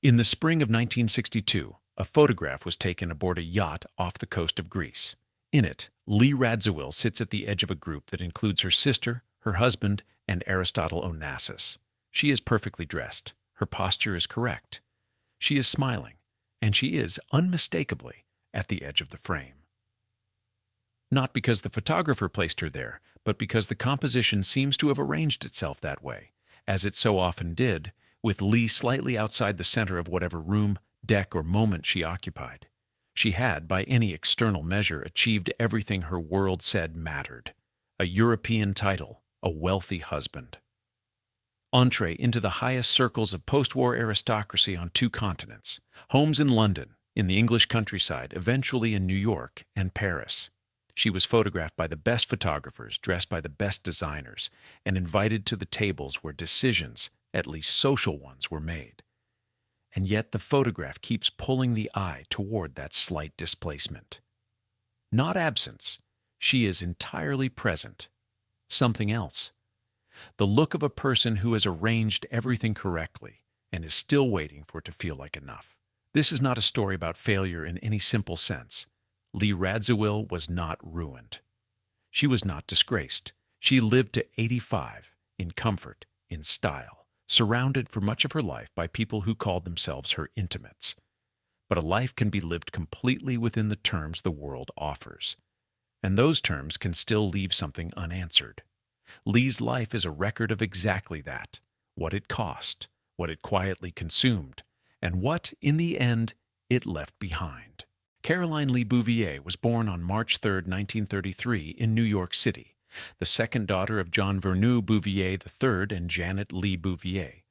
In the spring of 1962, a photograph was taken aboard a yacht off the coast of Greece. In it, Lee Radziwill sits at the edge of a group that includes her sister, her husband, and Aristotle Onassis. She is perfectly dressed. Her posture is correct. She is smiling, and she is, unmistakably, at the edge of the frame. Not because the photographer placed her there, but because the composition seems to have arranged itself that way, as it so often did, with Lee slightly outside the center of whatever room, deck, or moment she occupied. She had, by any external measure, achieved everything her world said mattered: a European title, a wealthy husband. Entree into the highest circles of post-war aristocracy on two continents, homes in London, in the English countryside, eventually in New York and Paris. She was photographed by the best photographers, dressed by the best designers, and invited to the tables where decisions, at least social ones, were made. And yet the photograph keeps pulling the eye toward that slight displacement. Not absence, she is entirely present. Something else. The look of a person who has arranged everything correctly and is still waiting for it to feel like enough. This is not a story about failure in any simple sense. Lee Radziwill was not ruined. She was not disgraced. She lived to 85, in comfort, in style, surrounded for much of her life by people who called themselves her intimates. But a life can be lived completely within the terms the world offers, and those terms can still leave something unanswered. Lee's life is a record of exactly that: what it cost, what it quietly consumed, and what, in the end, it left behind. Caroline Lee Bouvier was born on March 3, 1933, in New York City, the second daughter of John Vernou Bouvier III and Janet Lee Bouvier.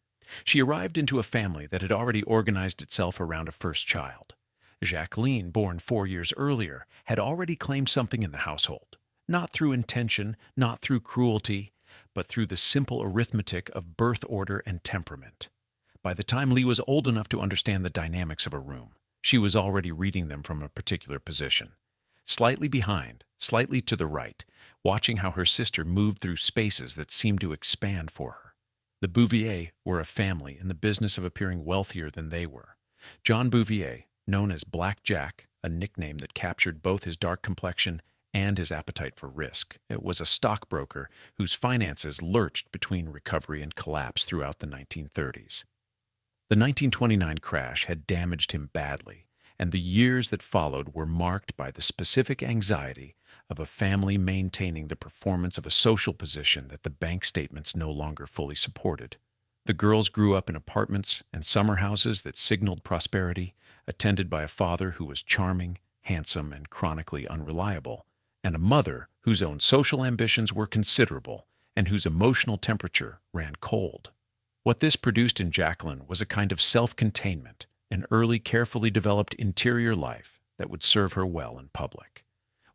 She arrived into a family that had already organized itself around a first child. Jacqueline, born 4 years earlier, had already claimed something in the household, not through intention, not through cruelty, but through the simple arithmetic of birth order and temperament. By the time Lee was old enough to understand the dynamics of a room, she was already reading them from a particular position, slightly behind, slightly to the right, watching how her sister moved through spaces that seemed to expand for her. The Bouvier were a family in the business of appearing wealthier than they were. John Bouvier, known as Black Jack, a nickname that captured both his dark complexion and his appetite for risk, it was a stockbroker whose finances lurched between recovery and collapse throughout the 1930s. The 1929 crash had damaged him badly, and the years that followed were marked by the specific anxiety of a family maintaining the performance of a social position that the bank statements no longer fully supported. The girls grew up in apartments and summer houses that signaled prosperity, attended by a father who was charming, handsome, and chronically unreliable, and a mother whose own social ambitions were considerable and whose emotional temperature ran cold. What this produced in Jacqueline was a kind of self-containment, an early, carefully developed interior life that would serve her well in public.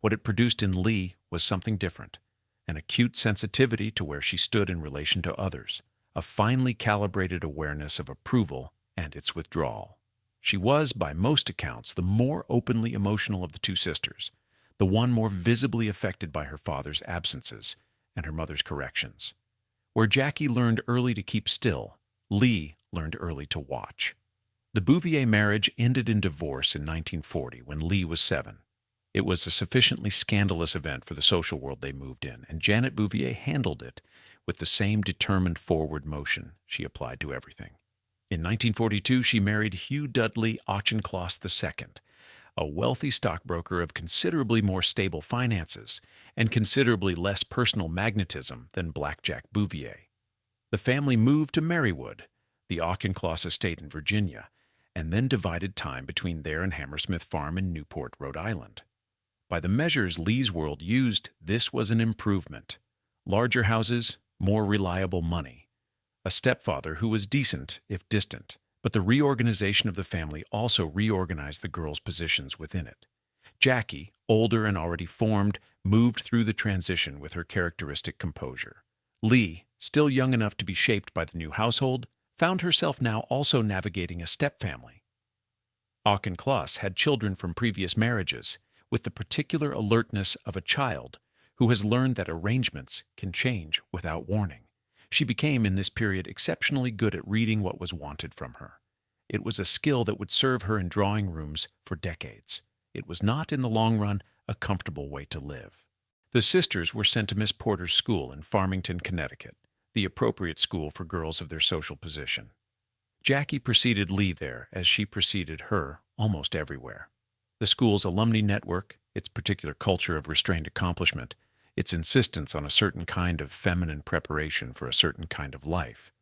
What it produced in Lee was something different: an acute sensitivity to where she stood in relation to others, a finely calibrated awareness of approval and its withdrawal. She was, by most accounts, the more openly emotional of the two sisters, the one more visibly affected by her father's absences and her mother's corrections. Where Jackie learned early to keep still, Lee learned early to watch. The Bouvier marriage ended in divorce in 1940 when Lee was 7. It was a sufficiently scandalous event for the social world they moved in, and Janet Bouvier handled it with the same determined forward motion she applied to everything. In 1942, she married Hugh Dudley Auchincloss II, a wealthy stockbroker of considerably more stable finances and considerably less personal magnetism than Black Jack Bouvier. The family moved to Marywood, the Auchincloss estate in Virginia, and then divided time between there and Hammersmith Farm in Newport, Rhode Island. By the measures Lee's world used, this was an improvement. Larger houses, more reliable money. A stepfather who was decent, if distant, but the reorganization of the family also reorganized the girls' positions within it. Jackie, older and already formed, moved through the transition with her characteristic composure. Lee, still young enough to be shaped by the new household, found herself now also navigating a stepfamily. Auchincloss had children from previous marriages, with the particular alertness of a child who has learned that arrangements can change without warning. She became, in this period, exceptionally good at reading what was wanted from her. It was a skill that would serve her in drawing rooms for decades. It was not, in the long run, a comfortable way to live. The sisters were sent to Miss Porter's school in Farmington, Connecticut, the appropriate school for girls of their social position. Jackie preceded Lee there, as she preceded her almost everywhere. The school's alumni network, its particular culture of restrained accomplishment, its insistence on a certain kind of feminine preparation for a certain kind of life.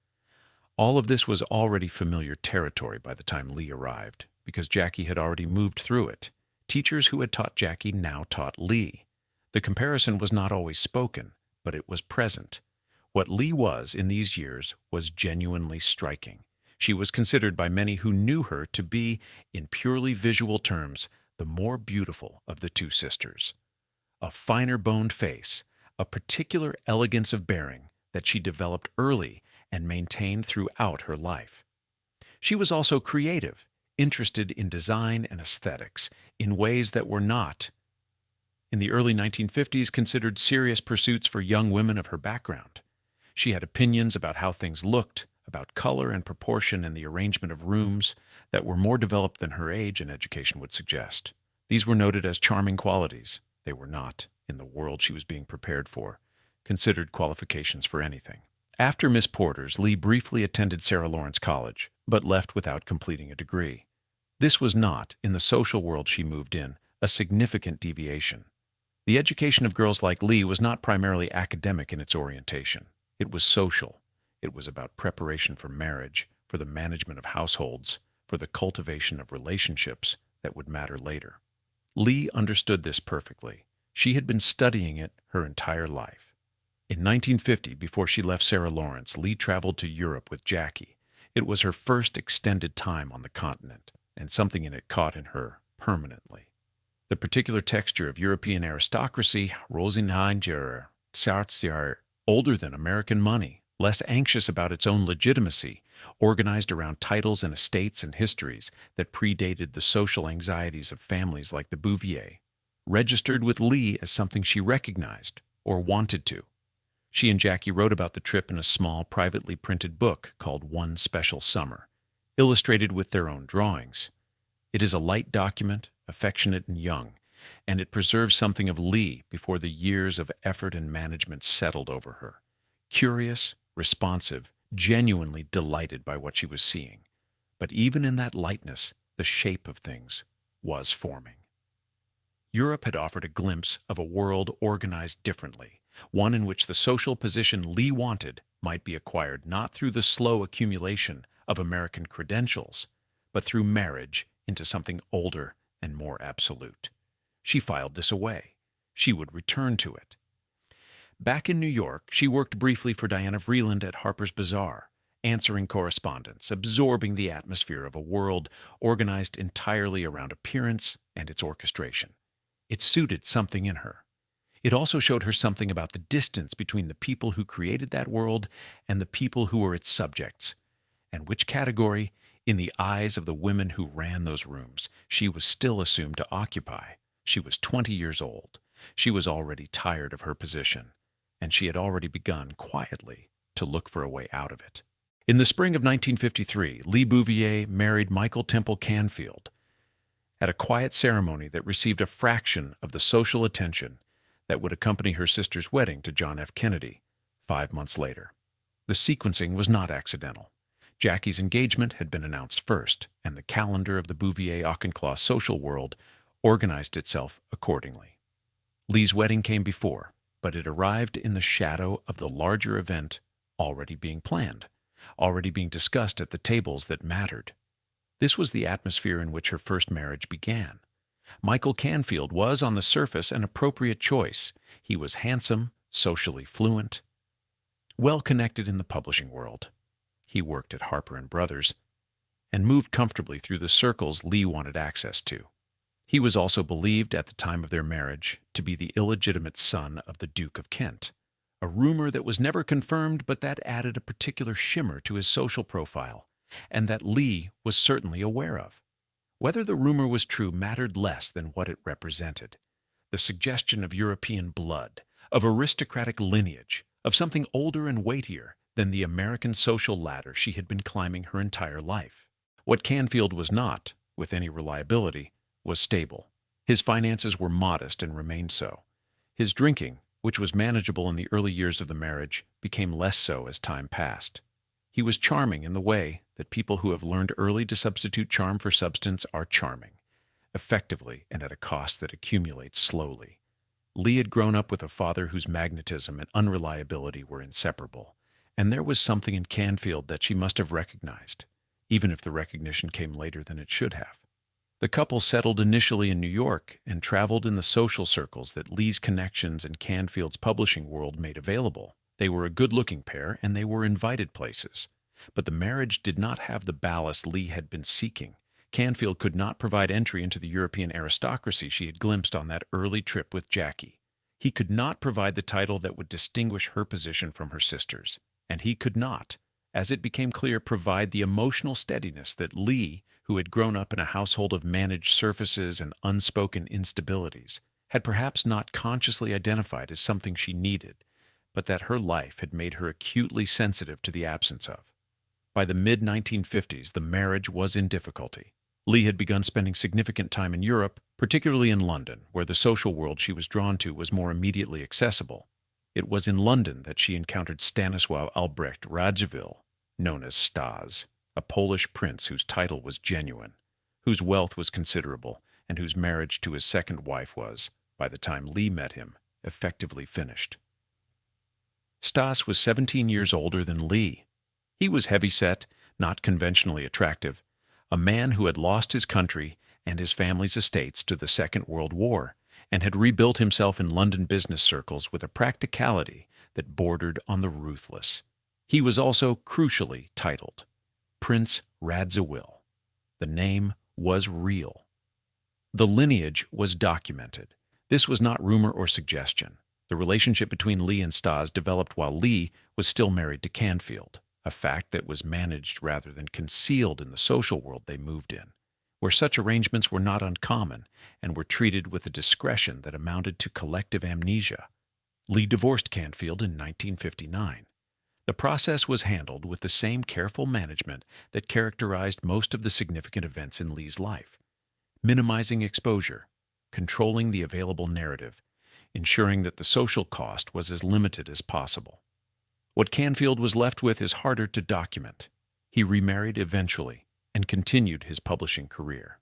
All of this was already familiar territory by the time Lee arrived, because Jackie had already moved through it. Teachers who had taught Jackie now taught Lee. The comparison was not always spoken, but it was present. What Lee was in these years was genuinely striking. She was considered by many who knew her to be, in purely visual terms, the more beautiful of the two sisters. A finer-boned face, a particular elegance of bearing that she developed early and maintained throughout her life. She was also creative, interested in design and aesthetics in ways that were not, in the early 1950s, considered serious pursuits for young women of her background. She had opinions about how things looked, about color and proportion and the arrangement of rooms that were more developed than her age and education would suggest. These were noted as charming qualities. They were not, in the world she was being prepared for, considered qualifications for anything. After Miss Porter's, Lee briefly attended Sarah Lawrence College, but left without completing a degree. This was not, in the social world she moved in, a significant deviation. The education of girls like Lee was not primarily academic in its orientation. It was social. It was about preparation for marriage, for the management of households, for the cultivation of relationships that would matter later. Lee understood this perfectly. She had been studying it her entire life. In 1950, before she left Sarah Lawrence, Lee traveled to Europe with Jackie. It was her first extended time on the continent, and something in it caught in her permanently. The particular texture of European aristocracy, Rosenheimer, Sartziar, older than American money, less anxious about its own legitimacy, organized around titles and estates and histories that predated the social anxieties of families like the Bouvier, registered with Lee as something she recognized or wanted to. She and Jackie wrote about the trip in a small, privately printed book called One Special Summer, illustrated with their own drawings. It is a light document, affectionate and young, and it preserves something of Lee before the years of effort and management settled over her. Curious, responsive, genuinely delighted by what she was seeing. But even in that lightness, the shape of things was forming. Europe had offered a glimpse of a world organized differently, one in which the social position Lee wanted might be acquired not through the slow accumulation of American credentials, but through marriage into something older and more absolute. She filed this away. She would return to it. Back in New York, she worked briefly for Diana Vreeland at Harper's Bazaar, answering correspondence, absorbing the atmosphere of a world organized entirely around appearance and its orchestration. It suited something in her. It also showed her something about the distance between the people who created that world and the people who were its subjects, and which category, in the eyes of the women who ran those rooms, she was still assumed to occupy. She was 20 years old. She was already tired of her position, and she had already begun, quietly, to look for a way out of it. In the spring of 1953, Lee Bouvier married Michael Temple Canfield at a quiet ceremony that received a fraction of the social attention that would accompany her sister's wedding to John F. Kennedy 5 months later. The sequencing was not accidental. Jackie's engagement had been announced first, and the calendar of the Bouvier-Auchincloss social world organized itself accordingly. Lee's wedding came before, but it arrived in the shadow of the larger event already being planned, already being discussed at the tables that mattered. This was the atmosphere in which her first marriage began. Michael Canfield was, on the surface, an appropriate choice. He was handsome, socially fluent, well-connected in the publishing world. He worked at Harper & Brothers and moved comfortably through the circles Lee wanted access to. He was also believed at the time of their marriage to be the illegitimate son of the Duke of Kent, a rumor that was never confirmed but that added a particular shimmer to his social profile, and that Lee was certainly aware of. Whether the rumor was true mattered less than what it represented. The suggestion of European blood, of aristocratic lineage, of something older and weightier than the American social ladder she had been climbing her entire life. What Canfield was not, with any reliability, was stable. His finances were modest and remained so. His drinking, which was manageable in the early years of the marriage, became less so as time passed. He was charming in the way that people who have learned early to substitute charm for substance are charming, effectively and at a cost that accumulates slowly. Lee had grown up with a father whose magnetism and unreliability were inseparable, and there was something in Canfield that she must have recognized, even if the recognition came later than it should have. The couple settled initially in New York and traveled in the social circles that Lee's connections and Canfield's publishing world made available. They were a good-looking pair, and they were invited places. But the marriage did not have the ballast Lee had been seeking. Canfield could not provide entry into the European aristocracy she had glimpsed on that early trip with Jackie. He could not provide the title that would distinguish her position from her sister's. And he could not, as it became clear, provide the emotional steadiness that Lee, who had grown up in a household of managed surfaces and unspoken instabilities, had perhaps not consciously identified as something she needed, but that her life had made her acutely sensitive to the absence of. By the mid-1950s, the marriage was in difficulty. Lee had begun spending significant time in Europe, particularly in London, where the social world she was drawn to was more immediately accessible. It was in London that she encountered Stanisław Albrecht Radziwill, known as Stas, a Polish prince whose title was genuine, whose wealth was considerable, and whose marriage to his second wife was, by the time Lee met him, effectively finished. Stas was 17 years older than Lee. He was heavy-set, not conventionally attractive, a man who had lost his country and his family's estates to the Second World War, and had rebuilt himself in London business circles with a practicality that bordered on the ruthless. He was also crucially titled Prince Radziwill. The name was real. The lineage was documented. This was not rumor or suggestion. The relationship between Lee and Stas developed while Lee was still married to Canfield, a fact that was managed rather than concealed in the social world they moved in, where such arrangements were not uncommon and were treated with a discretion that amounted to collective amnesia. Lee divorced Canfield in 1959. The process was handled with the same careful management that characterized most of the significant events in Lee's life, minimizing exposure, controlling the available narrative, ensuring that the social cost was as limited as possible. What Canfield was left with is harder to document. He remarried eventually and continued his publishing career.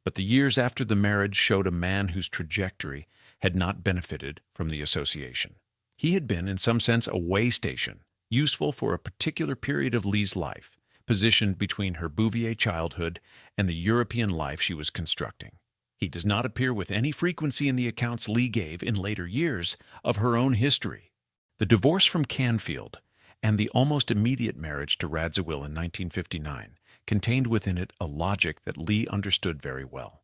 But the years after the marriage showed a man whose trajectory had not benefited from the association. He had been, in some sense, a way station, useful for a particular period of Lee's life, positioned between her Bouvier childhood and the European life she was constructing. He does not appear with any frequency in the accounts Lee gave in later years of her own history. The divorce from Canfield and the almost immediate marriage to Radziwill in 1959 contained within it a logic that Lee understood very well.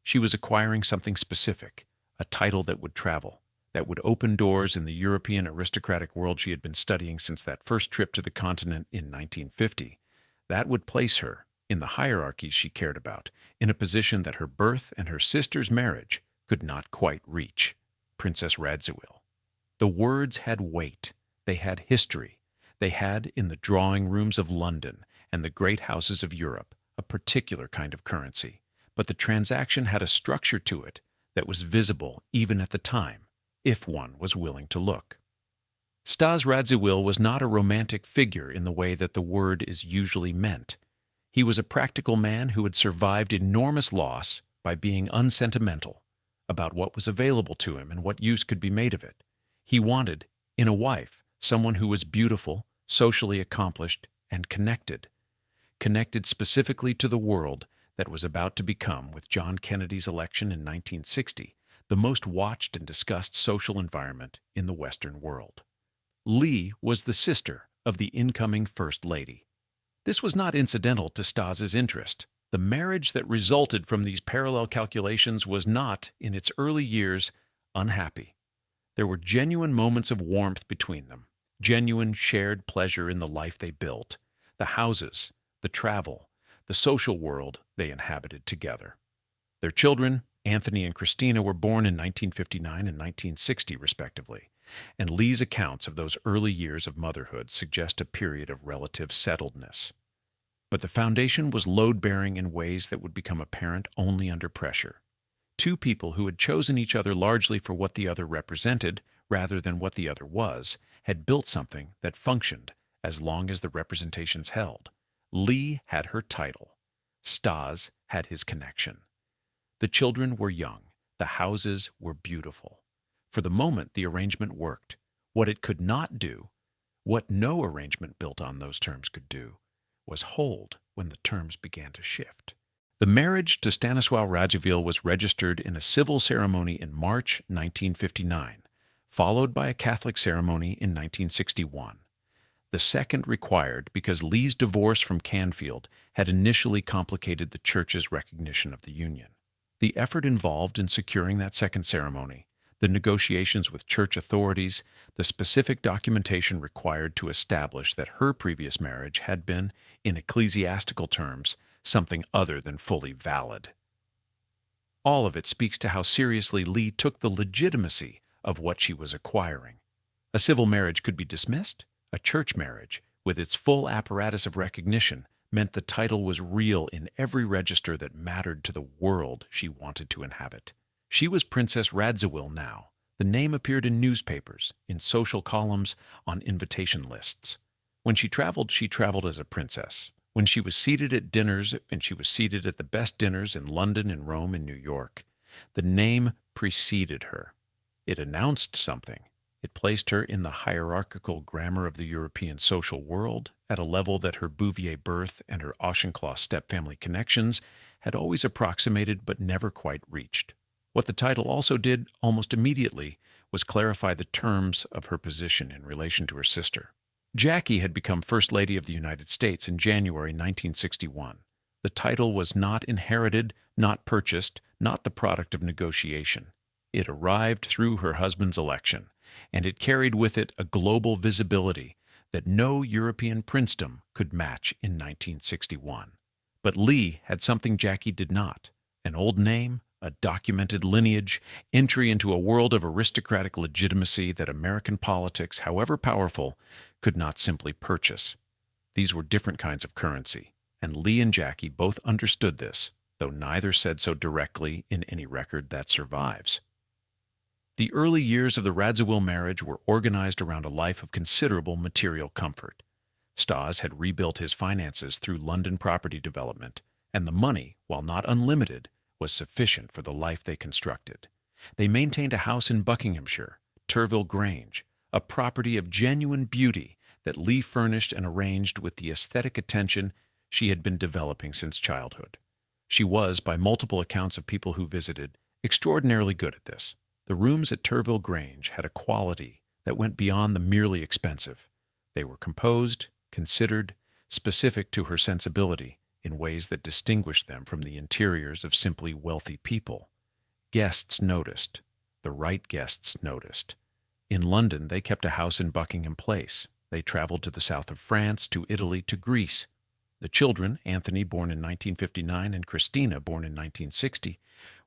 She was acquiring something specific, a title that would travel, that would open doors in the European aristocratic world she had been studying since that first trip to the continent in 1950. That would place her, in the hierarchies she cared about, in a position that her birth and her sister's marriage could not quite reach. Princess Radziwill. The words had weight. They had history. They had, in the drawing rooms of London and the great houses of Europe, a particular kind of currency. But the transaction had a structure to it that was visible even at the time, if one was willing to look. Stas Radziwill was not a romantic figure in the way that the word is usually meant. He was a practical man who had survived enormous loss by being unsentimental about what was available to him and what use could be made of it. He wanted, in a wife, someone who was beautiful, socially accomplished, and connected specifically to the world that was about to become, with John Kennedy's election in 1960, the most watched and discussed social environment in the Western world. Lee was the sister of the incoming First Lady. This was not incidental to Stas's interest. The marriage that resulted from these parallel calculations was not, in its early years, unhappy. There were genuine moments of warmth between them, genuine shared pleasure in the life they built, the houses, the travel, the social world they inhabited together. Their children, Anthony and Christina, were born in 1959 and 1960, respectively, and Lee's accounts of those early years of motherhood suggest a period of relative settledness. But the foundation was load-bearing in ways that would become apparent only under pressure. Two people who had chosen each other largely for what the other represented rather than what the other was, had built something that functioned as long as the representations held. Lee had her title. Stas had his connection. The children were young. The houses were beautiful. For the moment, the arrangement worked. What it could not do, what no arrangement built on those terms could do, was hold when the terms began to shift. The marriage to Stanisław Radziwill was registered in a civil ceremony in March 1959, followed by a Catholic ceremony in 1961. The second required because Lee's divorce from Canfield had initially complicated the church's recognition of the union. The effort involved in securing that second ceremony, the negotiations with church authorities, the specific documentation required to establish that her previous marriage had been, in ecclesiastical terms, something other than fully valid. All of it speaks to how seriously Lee took the legitimacy of what she was acquiring. A civil marriage could be dismissed. A church marriage, with its full apparatus of recognition, meant the title was real in every register that mattered to the world she wanted to inhabit. She was Princess Radziwill now. The name appeared in newspapers, in social columns, on invitation lists. When she traveled as a princess. When she was seated at dinners, and she was seated at the best dinners in London, in Rome, in New York, the name preceded her. It announced something. It placed her in the hierarchical grammar of the European social world at a level that her Bouvier birth and her Auchincloss stepfamily connections had always approximated but never quite reached. What the title also did almost immediately was clarify the terms of her position in relation to her sister. Jackie had become First Lady of the United States in January 1961. The title was not inherited, not purchased, not the product of negotiation. It arrived through her husband's election, and it carried with it a global visibility that no European princedom could match in 1961. But Lee had something Jackie did not: an old name, a documented lineage, entry into a world of aristocratic legitimacy that American politics, however powerful, could not simply purchase. These were different kinds of currency, and Lee and Jackie both understood this, though neither said so directly in any record that survives. The early years of the Radziwill marriage were organized around a life of considerable material comfort. Stas had rebuilt his finances through London property development, and the money, while not unlimited, was sufficient for the life they constructed. They maintained a house in Buckinghamshire, Turville Grange, a property of genuine beauty that Lee furnished and arranged with the aesthetic attention she had been developing since childhood. She was, by multiple accounts of people who visited, extraordinarily good at this. The rooms at Turville Grange had a quality that went beyond the merely expensive. They were composed, considered, specific to her sensibility, in ways that distinguished them from the interiors of simply wealthy people. Guests noticed. The right guests noticed. In London, they kept a house in Buckingham Place. They traveled to the south of France, to Italy, to Greece. The children, Anthony, born in 1959, and Christina, born in 1960,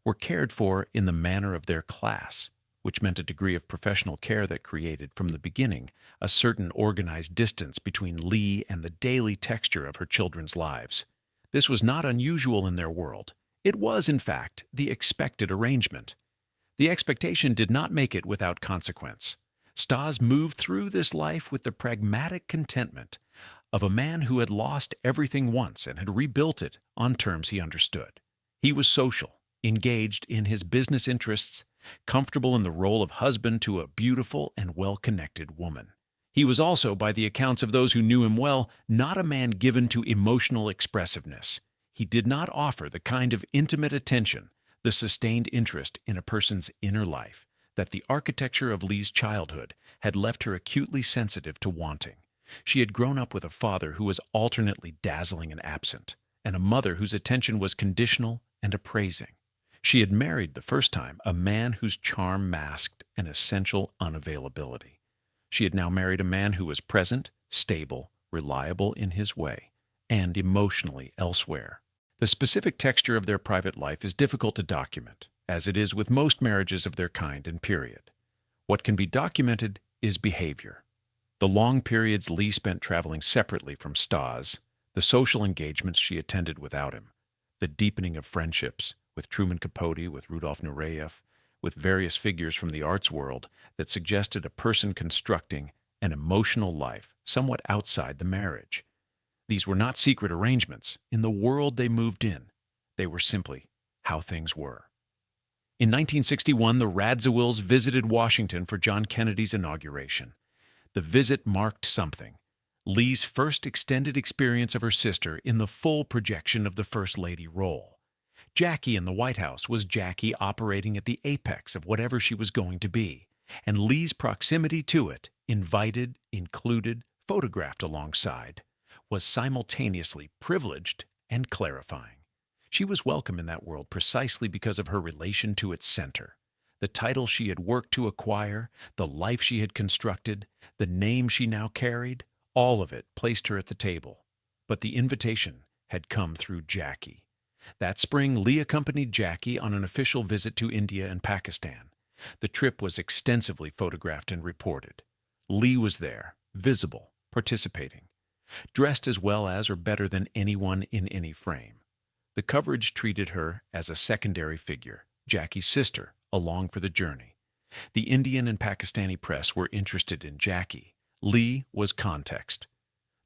were cared for in the manner of their class, which meant a degree of professional care that created, from the beginning, a certain organized distance between Lee and the daily texture of her children's lives. This was not unusual in their world. It was, in fact, the expected arrangement. The expectation did not make it without consequence. Stas moved through this life with the pragmatic contentment of a man who had lost everything once and had rebuilt it on terms he understood. He was social, engaged in his business interests, comfortable in the role of husband to a beautiful and well-connected woman. He was also, by the accounts of those who knew him well, not a man given to emotional expressiveness. He did not offer the kind of intimate attention, the sustained interest in a person's inner life, that the architecture of Lee's childhood had left her acutely sensitive to wanting. She had grown up with a father who was alternately dazzling and absent, and a mother whose attention was conditional and appraising. She had married the first time a man whose charm masked an essential unavailability. She had now married a man who was present, stable, reliable in his way, and emotionally elsewhere. The specific texture of their private life is difficult to document, as it is with most marriages of their kind and period. What can be documented is behavior. The long periods Lee spent traveling separately from Stas, The social engagements she attended without him, the deepening of friendships with Truman Capote, with Rudolf Nureyev, with various figures from the arts world that suggested a person constructing an emotional life somewhat outside the marriage. These were not secret arrangements. In the world they moved in, they were simply how things were. In 1961, the Radzywills visited Washington for John Kennedy's inauguration. The visit marked something. Lee's first extended experience of her sister in the full projection of the First Lady role. Jackie in the White House was Jackie operating at the apex of whatever she was going to be, and Lee's proximity to it, invited, included, photographed alongside, was simultaneously privileged and clarifying. She was welcome in that world precisely because of her relation to its center. The title she had worked to acquire, the life she had constructed, the name she now carried, all of it placed her at the table. But the invitation had come through Jackie. That spring, Lee accompanied Jackie on an official visit to India and Pakistan. The trip was extensively photographed and reported. Lee was there, visible, participating, dressed as well as or better than anyone in any frame. The coverage treated her as a secondary figure, Jackie's sister, along for the journey. The Indian and Pakistani press were interested in Jackie. Lee was context.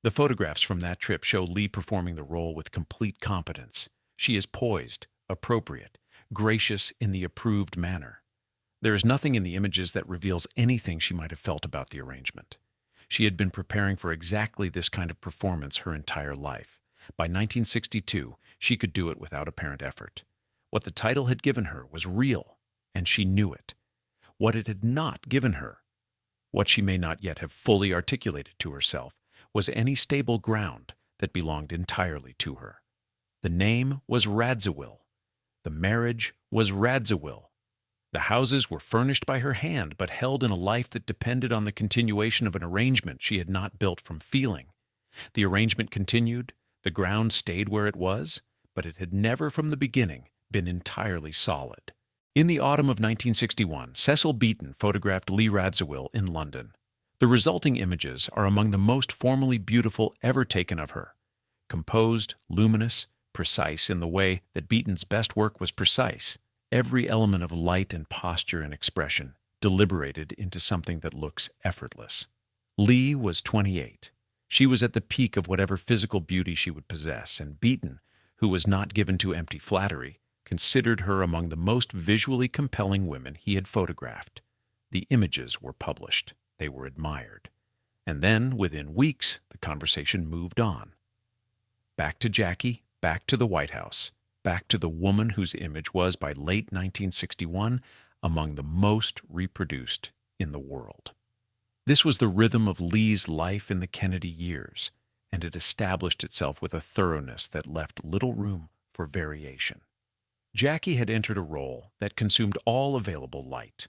The photographs from that trip show Lee performing the role with complete competence. She is poised, appropriate, gracious in the approved manner. There is nothing in the images that reveals anything she might have felt about the arrangement. She had been preparing for exactly this kind of performance her entire life. By 1962, she could do it without apparent effort. What the title had given her was real, and she knew it. What it had not given her, what she may not yet have fully articulated to herself, was any stable ground that belonged entirely to her. The name was Radziwill. The marriage was Radziwill. The houses were furnished by her hand, but held in a life that depended on the continuation of an arrangement she had not built from feeling. The arrangement continued, the ground stayed where it was, but it had never from the beginning been entirely solid. In the autumn of 1961, Cecil Beaton photographed Lee Radziwill in London. The resulting images are among the most formally beautiful ever taken of her. Composed, luminous, precise in the way that Beaton's best work was precise. Every element of light and posture and expression deliberated into something that looks effortless. Lee was 28. She was at the peak of whatever physical beauty she would possess, and Beaton, who was not given to empty flattery, considered her among the most visually compelling women he had photographed. The images were published. They were admired. And then, within weeks, the conversation moved on. Back to Jackie, back to the White House, back to the woman whose image was, by late 1961, among the most reproduced in the world. This was the rhythm of Lee's life in the Kennedy years, and it established itself with a thoroughness that left little room for variation. Jackie had entered a role that consumed all available light.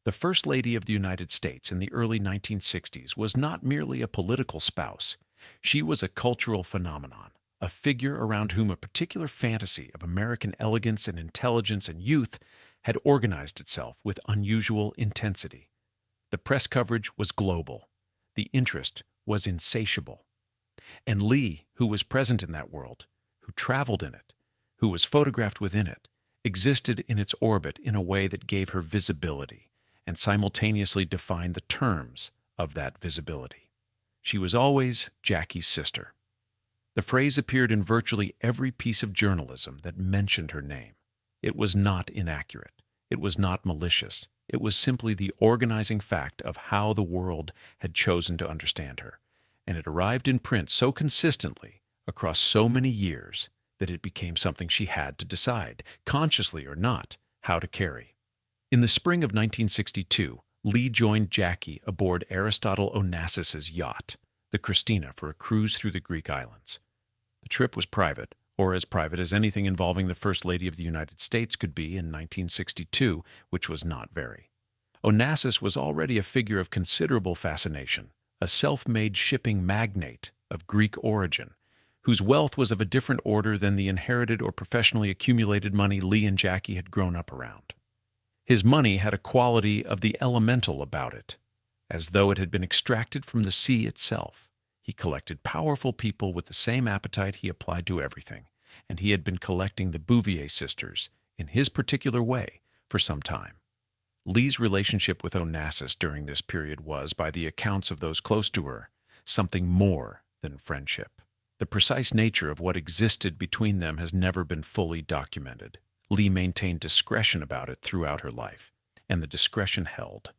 The First Lady of the United States in the early 1960s was not merely a political spouse. She was a cultural phenomenon, a figure around whom a particular fantasy of American elegance and intelligence and youth had organized itself with unusual intensity. The press coverage was global. The interest was insatiable. And Lee, who was present in that world, who traveled in it, who was photographed within it, existed in its orbit in a way that gave her visibility and simultaneously defined the terms of that visibility. She was always Jackie's sister. The phrase appeared in virtually every piece of journalism that mentioned her name. It was not inaccurate. It was not malicious. It was simply the organizing fact of how the world had chosen to understand her, and it arrived in print so consistently across so many years that it became something she had to decide, consciously or not, how to carry. In the spring of 1962, Lee joined Jackie aboard Aristotle Onassis's yacht, the Christina, for a cruise through the Greek islands. The trip was private, or as private as anything involving the First Lady of the United States could be in 1962, which was not very. Onassis was already a figure of considerable fascination, a self-made shipping magnate of Greek origin, whose wealth was of a different order than the inherited or professionally accumulated money Lee and Jackie had grown up around. His money had a quality of the elemental about it, as though it had been extracted from the sea itself. He collected powerful people with the same appetite he applied to everything, and he had been collecting the Bouvier sisters, in his particular way, for some time. Lee's relationship with Onassis during this period was, by the accounts of those close to her, something more than friendship. The precise nature of what existed between them has never been fully documented. Lee maintained discretion about it throughout her life, and the discretion held.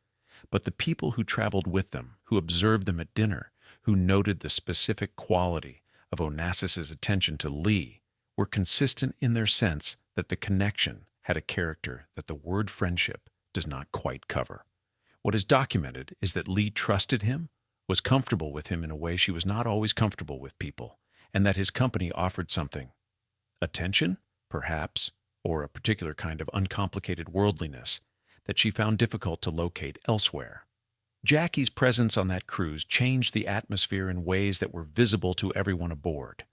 But the people who traveled with them, who observed them at dinner, who noted the specific quality of Onassis's attention to Lee, were consistent in their sense that the connection had a character that the word friendship does not quite cover. What is documented is that Lee trusted him, was comfortable with him in a way she was not always comfortable with people, and that his company offered something. Attention, perhaps, or a particular kind of uncomplicated worldliness that she found difficult to locate elsewhere. Jackie's presence on that cruise changed the atmosphere in ways that were visible to everyone aboard.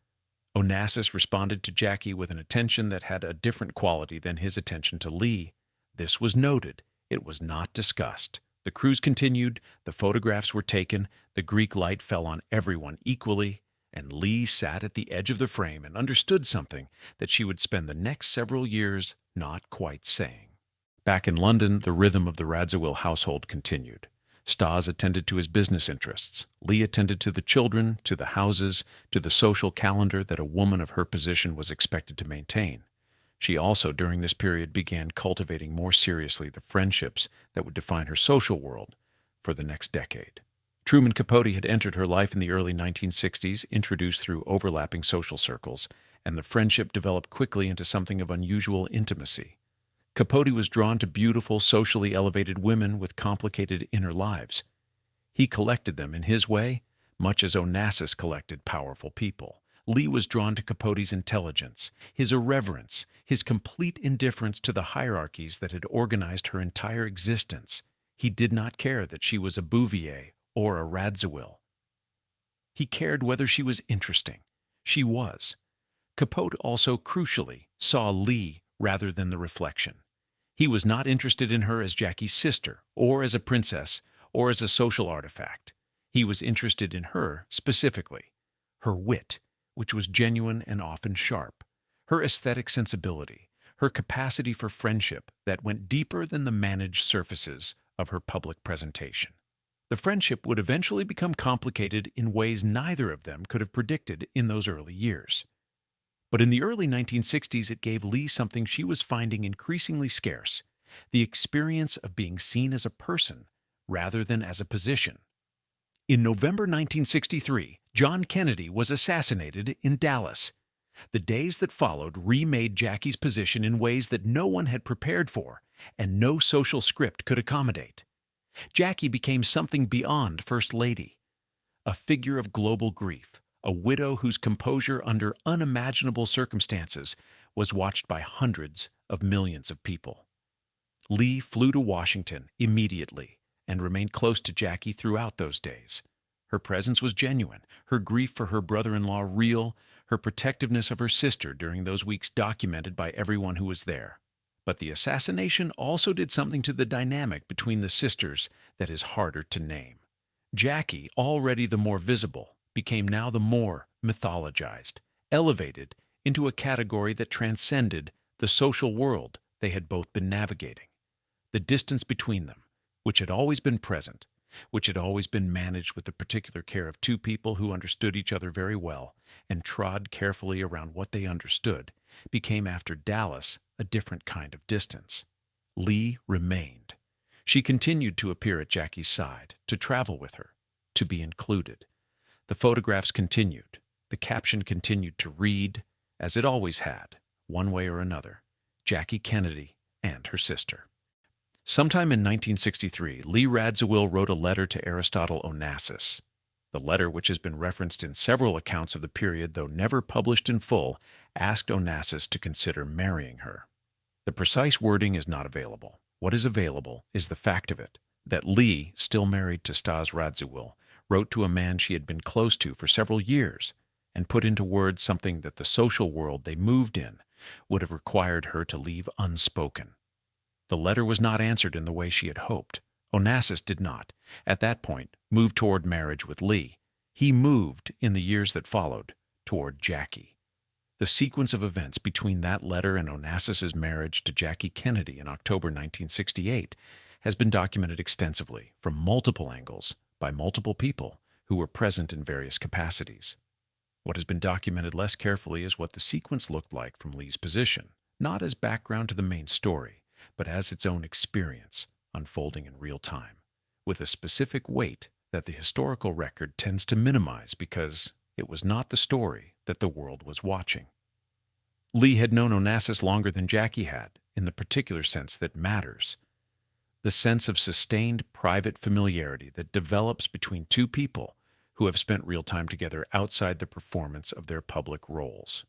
Onassis responded to Jackie with an attention that had a different quality than his attention to Lee. This was noted. It was not discussed. The cruise continued, the photographs were taken, the Greek light fell on everyone equally, and Lee sat at the edge of the frame and understood something that she would spend the next several years not quite saying. Back in London, the rhythm of the Radziwill household continued. Stas attended to his business interests. Lee attended to the children, to the houses, to the social calendar that a woman of her position was expected to maintain. She also, during this period, began cultivating more seriously the friendships that would define her social world for the next decade. Truman Capote had entered her life in the early 1960s, introduced through overlapping social circles, and the friendship developed quickly into something of unusual intimacy. Capote was drawn to beautiful, socially elevated women with complicated inner lives. He collected them in his way, much as Onassis collected powerful people. Lee was drawn to Capote's intelligence, his irreverence, his complete indifference to the hierarchies that had organized her entire existence. He did not care that she was a Bouvier or a Radziwill. He cared whether she was interesting. She was. Capote also, crucially, saw Lee rather than the reflection. He was not interested in her as Jackie's sister, or as a princess, or as a social artifact. He was interested in her specifically. Her wit, which was genuine and often sharp, her aesthetic sensibility, her capacity for friendship that went deeper than the managed surfaces of her public presentation. The friendship would eventually become complicated in ways neither of them could have predicted in those early years. But in the early 1960s, it gave Lee something she was finding increasingly scarce, the experience of being seen as a person rather than as a position. In November 1963, John Kennedy was assassinated in Dallas. The days that followed remade Jackie's position in ways that no one had prepared for and no social script could accommodate. Jackie became something beyond First Lady, a figure of global grief, a widow whose composure under unimaginable circumstances was watched by hundreds of millions of people. Lee flew to Washington immediately and remained close to Jackie throughout those days. Her presence was genuine, her grief for her brother-in-law real, her protectiveness of her sister during those weeks documented by everyone who was there. But the assassination also did something to the dynamic between the sisters that is harder to name. Jackie, already the more visible, became now the more mythologized, elevated into a category that transcended the social world they had both been navigating. The distance between them, which had always been present, which had always been managed with the particular care of two people who understood each other very well and trod carefully around what they understood, became after Dallas a different kind of distance. Lee remained. She continued to appear at Jackie's side, to travel with her, to be included. The photographs continued. The caption continued to read, as it always had, one way or another, Jackie Kennedy and her sister. Sometime in 1963, Lee Radziwill wrote a letter to Aristotle Onassis. The letter, which has been referenced in several accounts of the period, though never published in full, asked Onassis to consider marrying her. The precise wording is not available. What is available is the fact of it, that Lee, still married to Stas Radziwill, wrote to a man she had been close to for several years and put into words something that the social world they moved in would have required her to leave unspoken. The letter was not answered in the way she had hoped. Onassis did not, at that point, move toward marriage with Lee. He moved, in the years that followed, toward Jackie. The sequence of events between that letter and Onassis's marriage to Jackie Kennedy in October 1968 has been documented extensively from multiple angles by multiple people who were present in various capacities. What has been documented less carefully is what the sequence looked like from Lee's position, not as background to the main story, but as its own experience, unfolding in real time, with a specific weight that the historical record tends to minimize because it was not the story that the world was watching. Lee had known Onassis longer than Jackie had, in the particular sense that matters. The sense of sustained private familiarity that develops between two people who have spent real time together outside the performance of their public roles.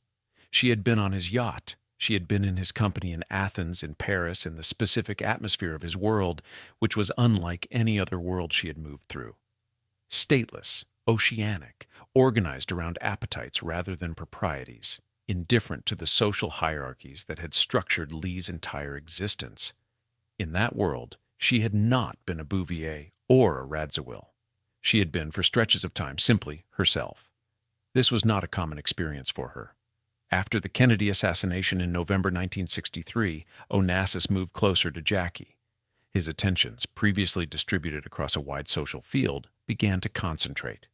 She had been on his yacht. She had been in his company in Athens, in Paris, in the specific atmosphere of his world, which was unlike any other world she had moved through. Stateless, oceanic, organized around appetites rather than proprieties, indifferent to the social hierarchies that had structured Lee's entire existence. In that world, she had not been a Bouvier or a Radziwill. She had been, for stretches of time, simply herself. This was not a common experience for her. After the Kennedy assassination in November 1963, Onassis moved closer to Jackie. His attentions, previously distributed across a wide social field, began to concentrate.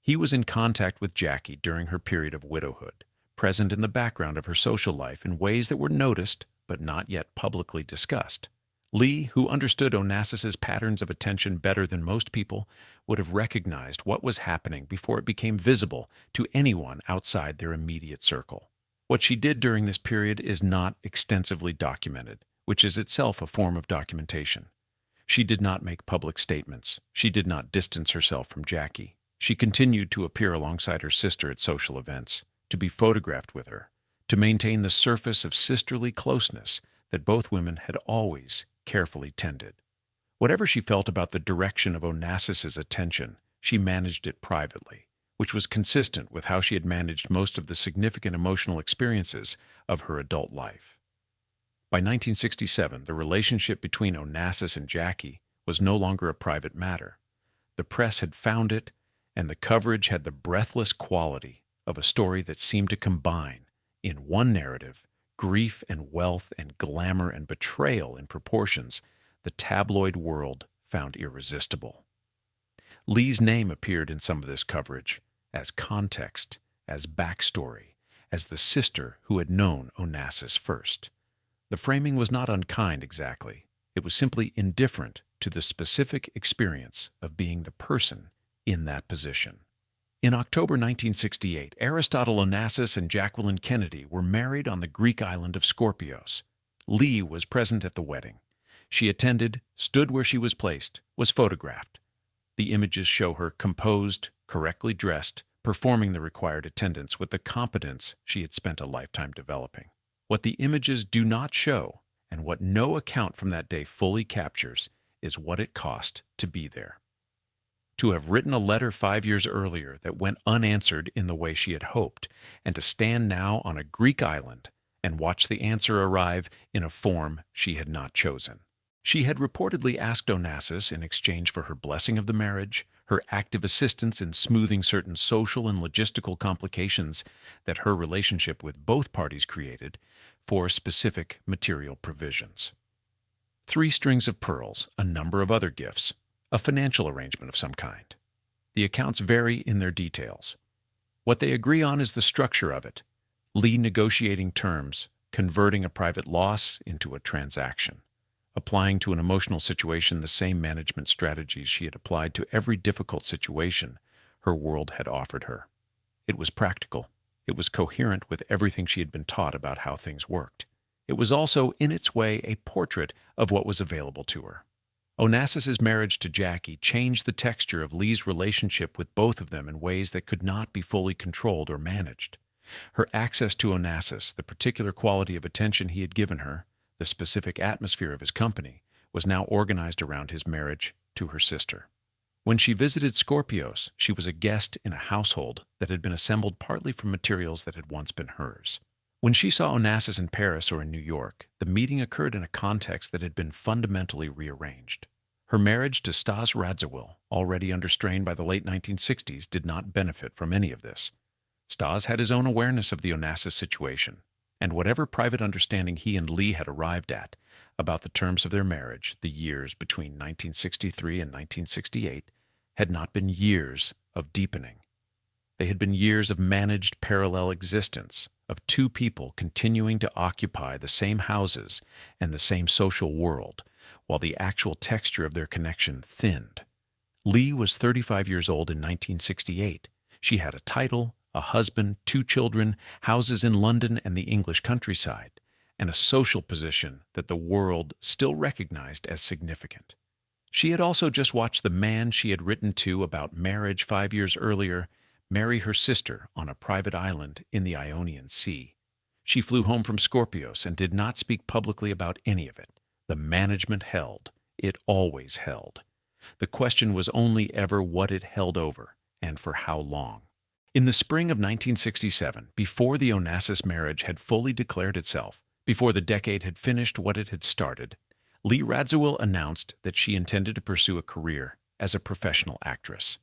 He was in contact with Jackie during her period of widowhood, present in the background of her social life in ways that were noticed but not yet publicly discussed. Lee, who understood Onassis's patterns of attention better than most people, would have recognized what was happening before it became visible to anyone outside their immediate circle. What she did during this period is not extensively documented, which is itself a form of documentation. She did not make public statements. She did not distance herself from Jackie. She continued to appear alongside her sister at social events, to be photographed with her, to maintain the surface of sisterly closeness that both women had always carefully tended. Whatever she felt about the direction of Onassis's attention, she managed it privately, which was consistent with how she had managed most of the significant emotional experiences of her adult life. By 1967, the relationship between Onassis and Jackie was no longer a private matter. The press had found it, and the coverage had the breathless quality of a story that seemed to combine, in one narrative, grief and wealth and glamour and betrayal in proportions the tabloid world found irresistible. Lee's name appeared in some of this coverage as context, as backstory, as the sister who had known Onassis first. The framing was not unkind exactly. It was simply indifferent to the specific experience of being the person in that position. In October 1968, Aristotle Onassis and Jacqueline Kennedy were married on the Greek island of Skorpios. Lee was present at the wedding. She attended, stood where she was placed, was photographed. The images show her composed, correctly dressed, performing the required attendance with the competence she had spent a lifetime developing. What the images do not show, and what no account from that day fully captures, is what it cost to be there. To have written a letter 5 years earlier that went unanswered in the way she had hoped, and to stand now on a Greek island and watch the answer arrive in a form she had not chosen. She had reportedly asked Onassis, in exchange for her blessing of the marriage, her active assistance in smoothing certain social and logistical complications that her relationship with both parties created, for specific material provisions. 3 strings of pearls, a number of other gifts, a financial arrangement of some kind. The accounts vary in their details. What they agree on is the structure of it. Lee negotiating terms, converting a private loss into a transaction, applying to an emotional situation the same management strategies she had applied to every difficult situation her world had offered her. It was practical. It was coherent with everything she had been taught about how things worked. It was also, in its way, a portrait of what was available to her. Onassis's marriage to Jackie changed the texture of Lee's relationship with both of them in ways that could not be fully controlled or managed. Her access to Onassis, the particular quality of attention he had given her, the specific atmosphere of his company, was now organized around his marriage to her sister. When she visited Skorpios, she was a guest in a household that had been assembled partly from materials that had once been hers. When she saw Onassis in Paris or in New York, the meeting occurred in a context that had been fundamentally rearranged. Her marriage to Stas Radziwill, already under strain by the late 1960s, did not benefit from any of this. Stas had his own awareness of the Onassis situation, and whatever private understanding he and Lee had arrived at about the terms of their marriage, the years between 1963 and 1968, had not been years of deepening. They had been years of managed parallel existence, of two people continuing to occupy the same houses and the same social world, while the actual texture of their connection thinned. Lee was 35 years old in 1968. She had a title, a husband, 2 children, houses in London and the English countryside, and a social position that the world still recognized as significant. She had also just watched the man she had written to about marriage 5 years earlier marry her sister on a private island in the Ionian Sea. She flew home from Scorpios and did not speak publicly about any of it. The management held. It always held. The question was only ever what it held over, and for how long. In the spring of 1967, before the Onassis marriage had fully declared itself, before the decade had finished what it had started, Lee Radziwill announced that she intended to pursue a career as a professional actress.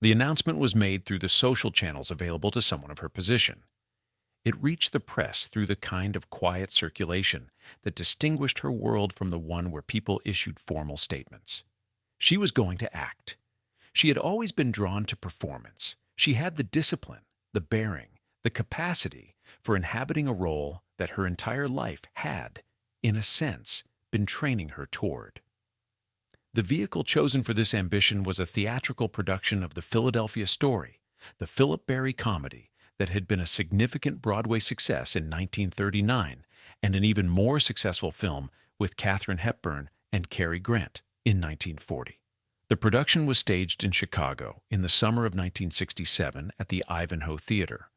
The announcement was made through the social channels available to someone of her position. It reached the press through the kind of quiet circulation that distinguished her world from the one where people issued formal statements. She was going to act. She had always been drawn to performance. She had the discipline, the bearing, the capacity for inhabiting a role that her entire life had, in a sense, been training her toward. The vehicle chosen for this ambition was a theatrical production of the Philadelphia Story, the Philip Barry comedy that had been a significant Broadway success in 1939 and an even more successful film with Katharine Hepburn and Cary Grant in 1940. The production was staged in Chicago in the summer of 1967 at the Ivanhoe Theater.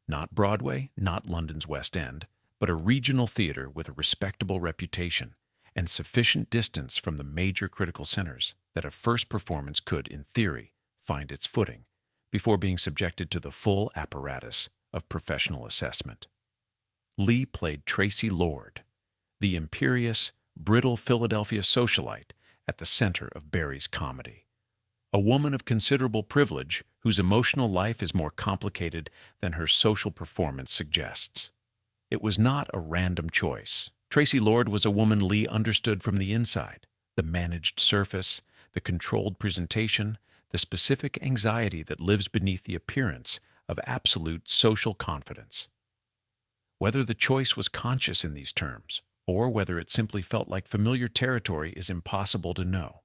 Not Broadway, not London's West End, but a regional theater with a respectable reputation and sufficient distance from the major critical centers that a first performance could, in theory, find its footing before being subjected to the full apparatus of professional assessment. Lee played Tracy Lord, the imperious, brittle Philadelphia socialite at the center of Barry's comedy. A woman of considerable privilege whose emotional life is more complicated than her social performance suggests. It was not a random choice. Tracy Lord was a woman Lee understood from the inside, the managed surface, the controlled presentation, the specific anxiety that lives beneath the appearance of absolute social confidence. Whether the choice was conscious in these terms, or whether it simply felt like familiar territory, is impossible to know.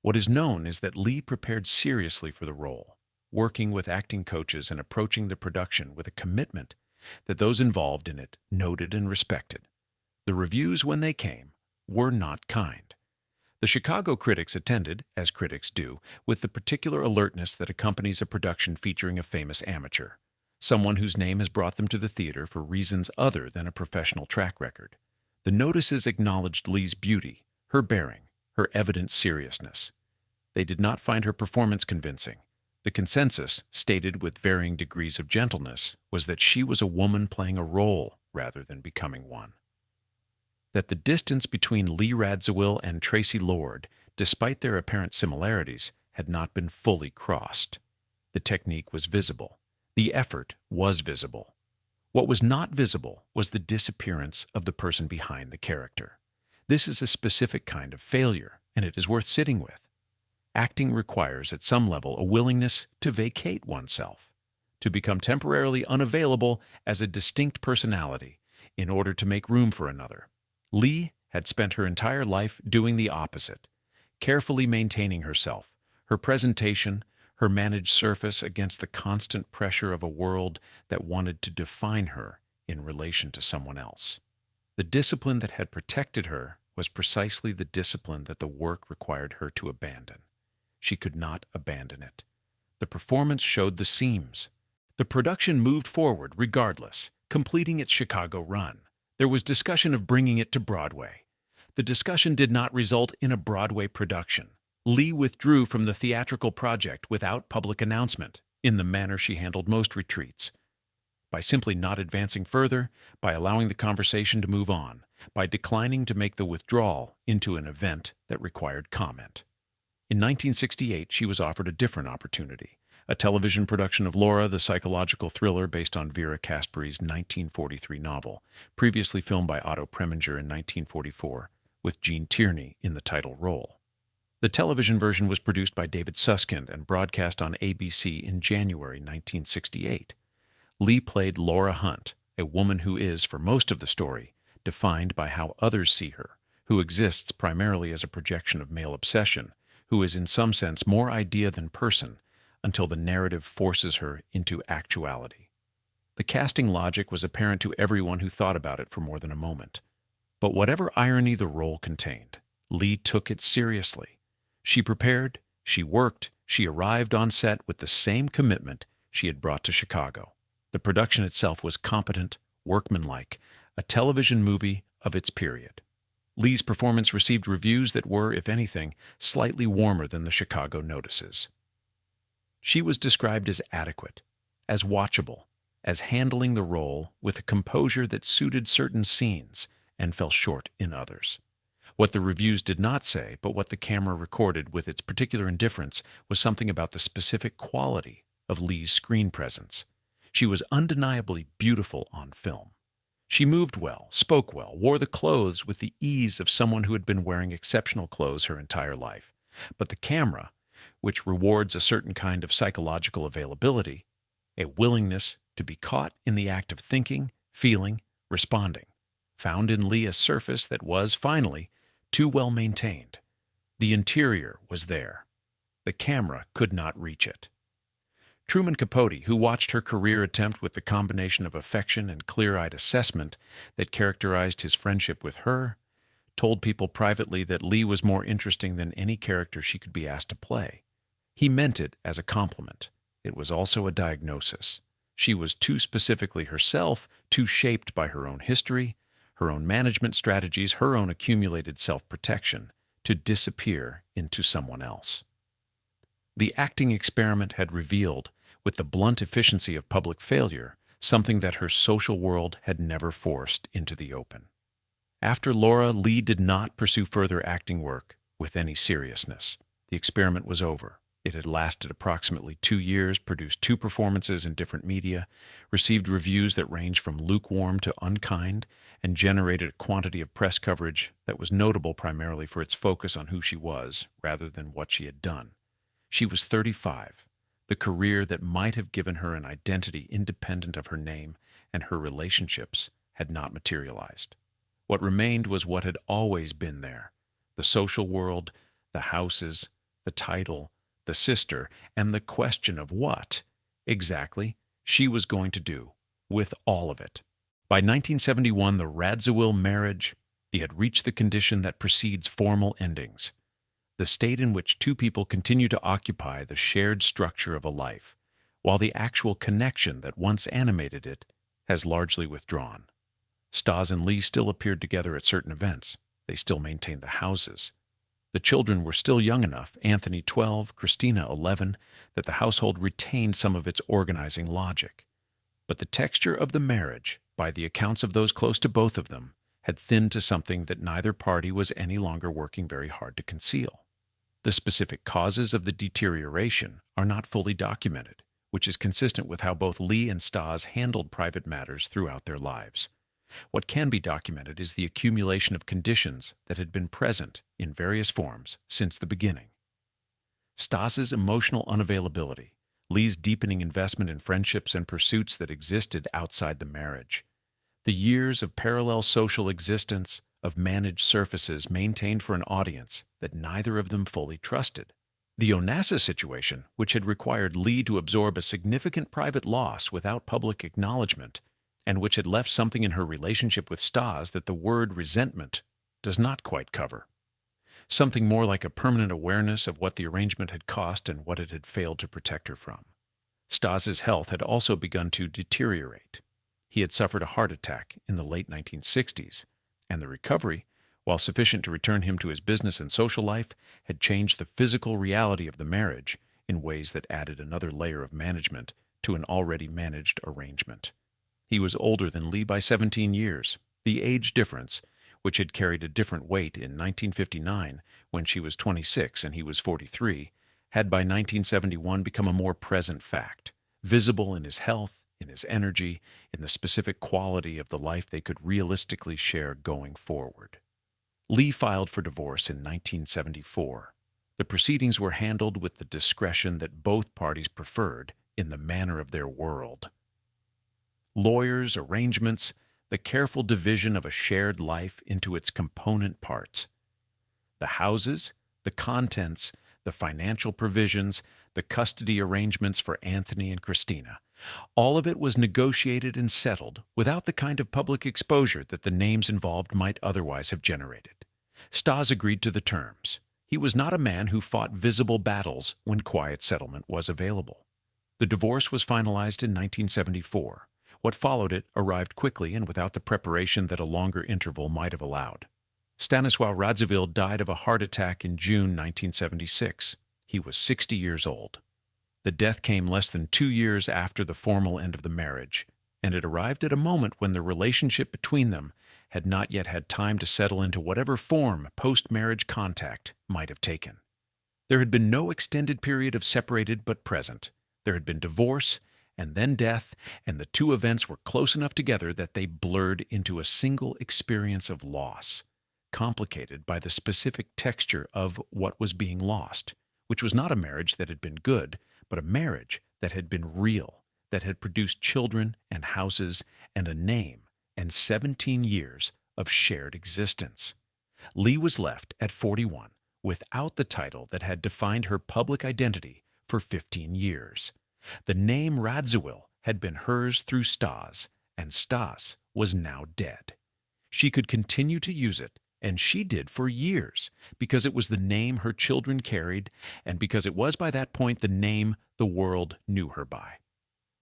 What is known is that Lee prepared seriously for the role, working with acting coaches and approaching the production with a commitment that those involved in it noted and respected. The reviews, when they came, were not kind. The Chicago critics attended, as critics do, with the particular alertness that accompanies a production featuring a famous amateur, someone whose name has brought them to the theater for reasons other than a professional track record. The notices acknowledged Lee's beauty, her bearing, her evident seriousness. They did not find her performance convincing. The consensus, stated with varying degrees of gentleness, was that she was a woman playing a role rather than becoming one. That the distance between Lee Radziwill and Tracy Lord, despite their apparent similarities, had not been fully crossed. The technique was visible. The effort was visible. What was not visible was the disappearance of the person behind the character. This is a specific kind of failure, and it is worth sitting with. Acting requires, at some level, a willingness to vacate oneself, to become temporarily unavailable as a distinct personality in order to make room for another. Lee had spent her entire life doing the opposite, carefully maintaining herself, her presentation, her managed surface against the constant pressure of a world that wanted to define her in relation to someone else. The discipline that had protected her was precisely the discipline that the work required her to abandon. She could not abandon it. The performance showed the seams. The production moved forward regardless, completing its Chicago run. There was discussion of bringing it to Broadway. The discussion did not result in a Broadway production. Lee withdrew from the theatrical project without public announcement, in the manner she handled most retreats. By simply not advancing further, by allowing the conversation to move on, by declining to make the withdrawal into an event that required comment. In 1968, she was offered a different opportunity, a television production of Laura, the psychological thriller based on Vera Casperi's 1943 novel, previously filmed by Otto Preminger in 1944, with Gene Tierney in the title role. The television version was produced by David Susskind and broadcast on ABC in January 1968. Lee played Laura Hunt, a woman who is, for most of the story, defined by how others see her, who exists primarily as a projection of male obsession, who is in some sense more idea than person, until the narrative forces her into actuality. The casting logic was apparent to everyone who thought about it for more than a moment. But whatever irony the role contained, Lee took it seriously. She prepared, she worked, she arrived on set with the same commitment she had brought to Chicago. The production itself was competent, workmanlike, a television movie of its period. Lee's performance received reviews that were, if anything, slightly warmer than the Chicago notices. She was described as adequate, as watchable, as handling the role with a composure that suited certain scenes and fell short in others. What the reviews did not say, but what the camera recorded with its particular indifference, was something about the specific quality of Lee's screen presence. She was undeniably beautiful on film. She moved well, spoke well, wore the clothes with the ease of someone who had been wearing exceptional clothes her entire life. But the camera, which rewards a certain kind of psychological availability, a willingness to be caught in the act of thinking, feeling, responding, found in Lee a surface that was, finally, too well maintained. The interior was there. The camera could not reach it. Truman Capote, who watched her career attempt with the combination of affection and clear-eyed assessment that characterized his friendship with her, told people privately that Lee was more interesting than any character she could be asked to play. He meant it as a compliment. It was also a diagnosis. She was too specifically herself, too shaped by her own history, her own management strategies, her own accumulated self-protection, to disappear into someone else. The acting experiment had revealed, with the blunt efficiency of public failure, something that her social world had never forced into the open. After Laura, Lee did not pursue further acting work with any seriousness. The experiment was over. It had lasted approximately 2 years, produced 2 performances in different media, received reviews that ranged from lukewarm to unkind, and generated a quantity of press coverage that was notable primarily for its focus on who she was rather than what she had done. She was 35. The career that might have given her an identity independent of her name and her relationships had not materialized. What remained was what had always been there: the social world, the houses, the title, the sister, and the question of what, exactly, she was going to do with all of it. By 1971, the Radziwill marriage had reached the condition that precedes formal endings, the state in which 2 people continue to occupy the shared structure of a life, while the actual connection that once animated it has largely withdrawn. Stas and Lee still appeared together at certain events. They still maintained the houses. The children were still young enough, Anthony 12, Christina 11, that the household retained some of its organizing logic. But the texture of the marriage, by the accounts of those close to both of them, had thinned to something that neither party was any longer working very hard to conceal. The specific causes of the deterioration are not fully documented, which is consistent with how both Lee and Stas handled private matters throughout their lives. What can be documented is the accumulation of conditions that had been present in various forms since the beginning. Stas's emotional unavailability, Lee's deepening investment in friendships and pursuits that existed outside the marriage, the years of parallel social existence, of managed surfaces maintained for an audience that neither of them fully trusted. The Onassis situation, which had required Lee to absorb a significant private loss without public acknowledgement, and which had left something in her relationship with Stas that the word resentment does not quite cover. Something more like a permanent awareness of what the arrangement had cost and what it had failed to protect her from. Stas's health had also begun to deteriorate. He had suffered a heart attack in the late 1960s, and the recovery, while sufficient to return him to his business and social life, had changed the physical reality of the marriage in ways that added another layer of management to an already managed arrangement. He was older than Lee by 17 years. The age difference, which had carried a different weight in 1959 when she was 26 and he was 43, had by 1971 become a more present fact, visible in his health, in his energy, in the specific quality of the life they could realistically share going forward. Lee filed for divorce in 1974. The proceedings were handled with the discretion that both parties preferred in the manner of their world. Lawyers, arrangements, the careful division of a shared life into its component parts. The houses, the contents, the financial provisions, the custody arrangements for Anthony and Christina. All of it was negotiated and settled without the kind of public exposure that the names involved might otherwise have generated. Stas agreed to the terms. He was not a man who fought visible battles when quiet settlement was available. The divorce was finalized in 1974. What followed it arrived quickly and without the preparation that a longer interval might have allowed. Stanisław Radziwill died of a heart attack in June 1976. He was 60 years old. The death came less than 2 years after the formal end of the marriage, and it arrived at a moment when the relationship between them had not yet had time to settle into whatever form post-marriage contact might have taken. There had been no extended period of separated but present. There had been divorce, and then death, and the two events were close enough together that they blurred into a single experience of loss, complicated by the specific texture of what was being lost, which was not a marriage that had been good, but a marriage that had been real, that had produced children and houses and a name and 17 years of shared existence. Lee was left at 41 without the title that had defined her public identity for 15 years. The name Radziwill had been hers through Stas, and Stas was now dead. She could continue to use it, and she did for years, because it was the name her children carried, and because it was by that point the name the world knew her by.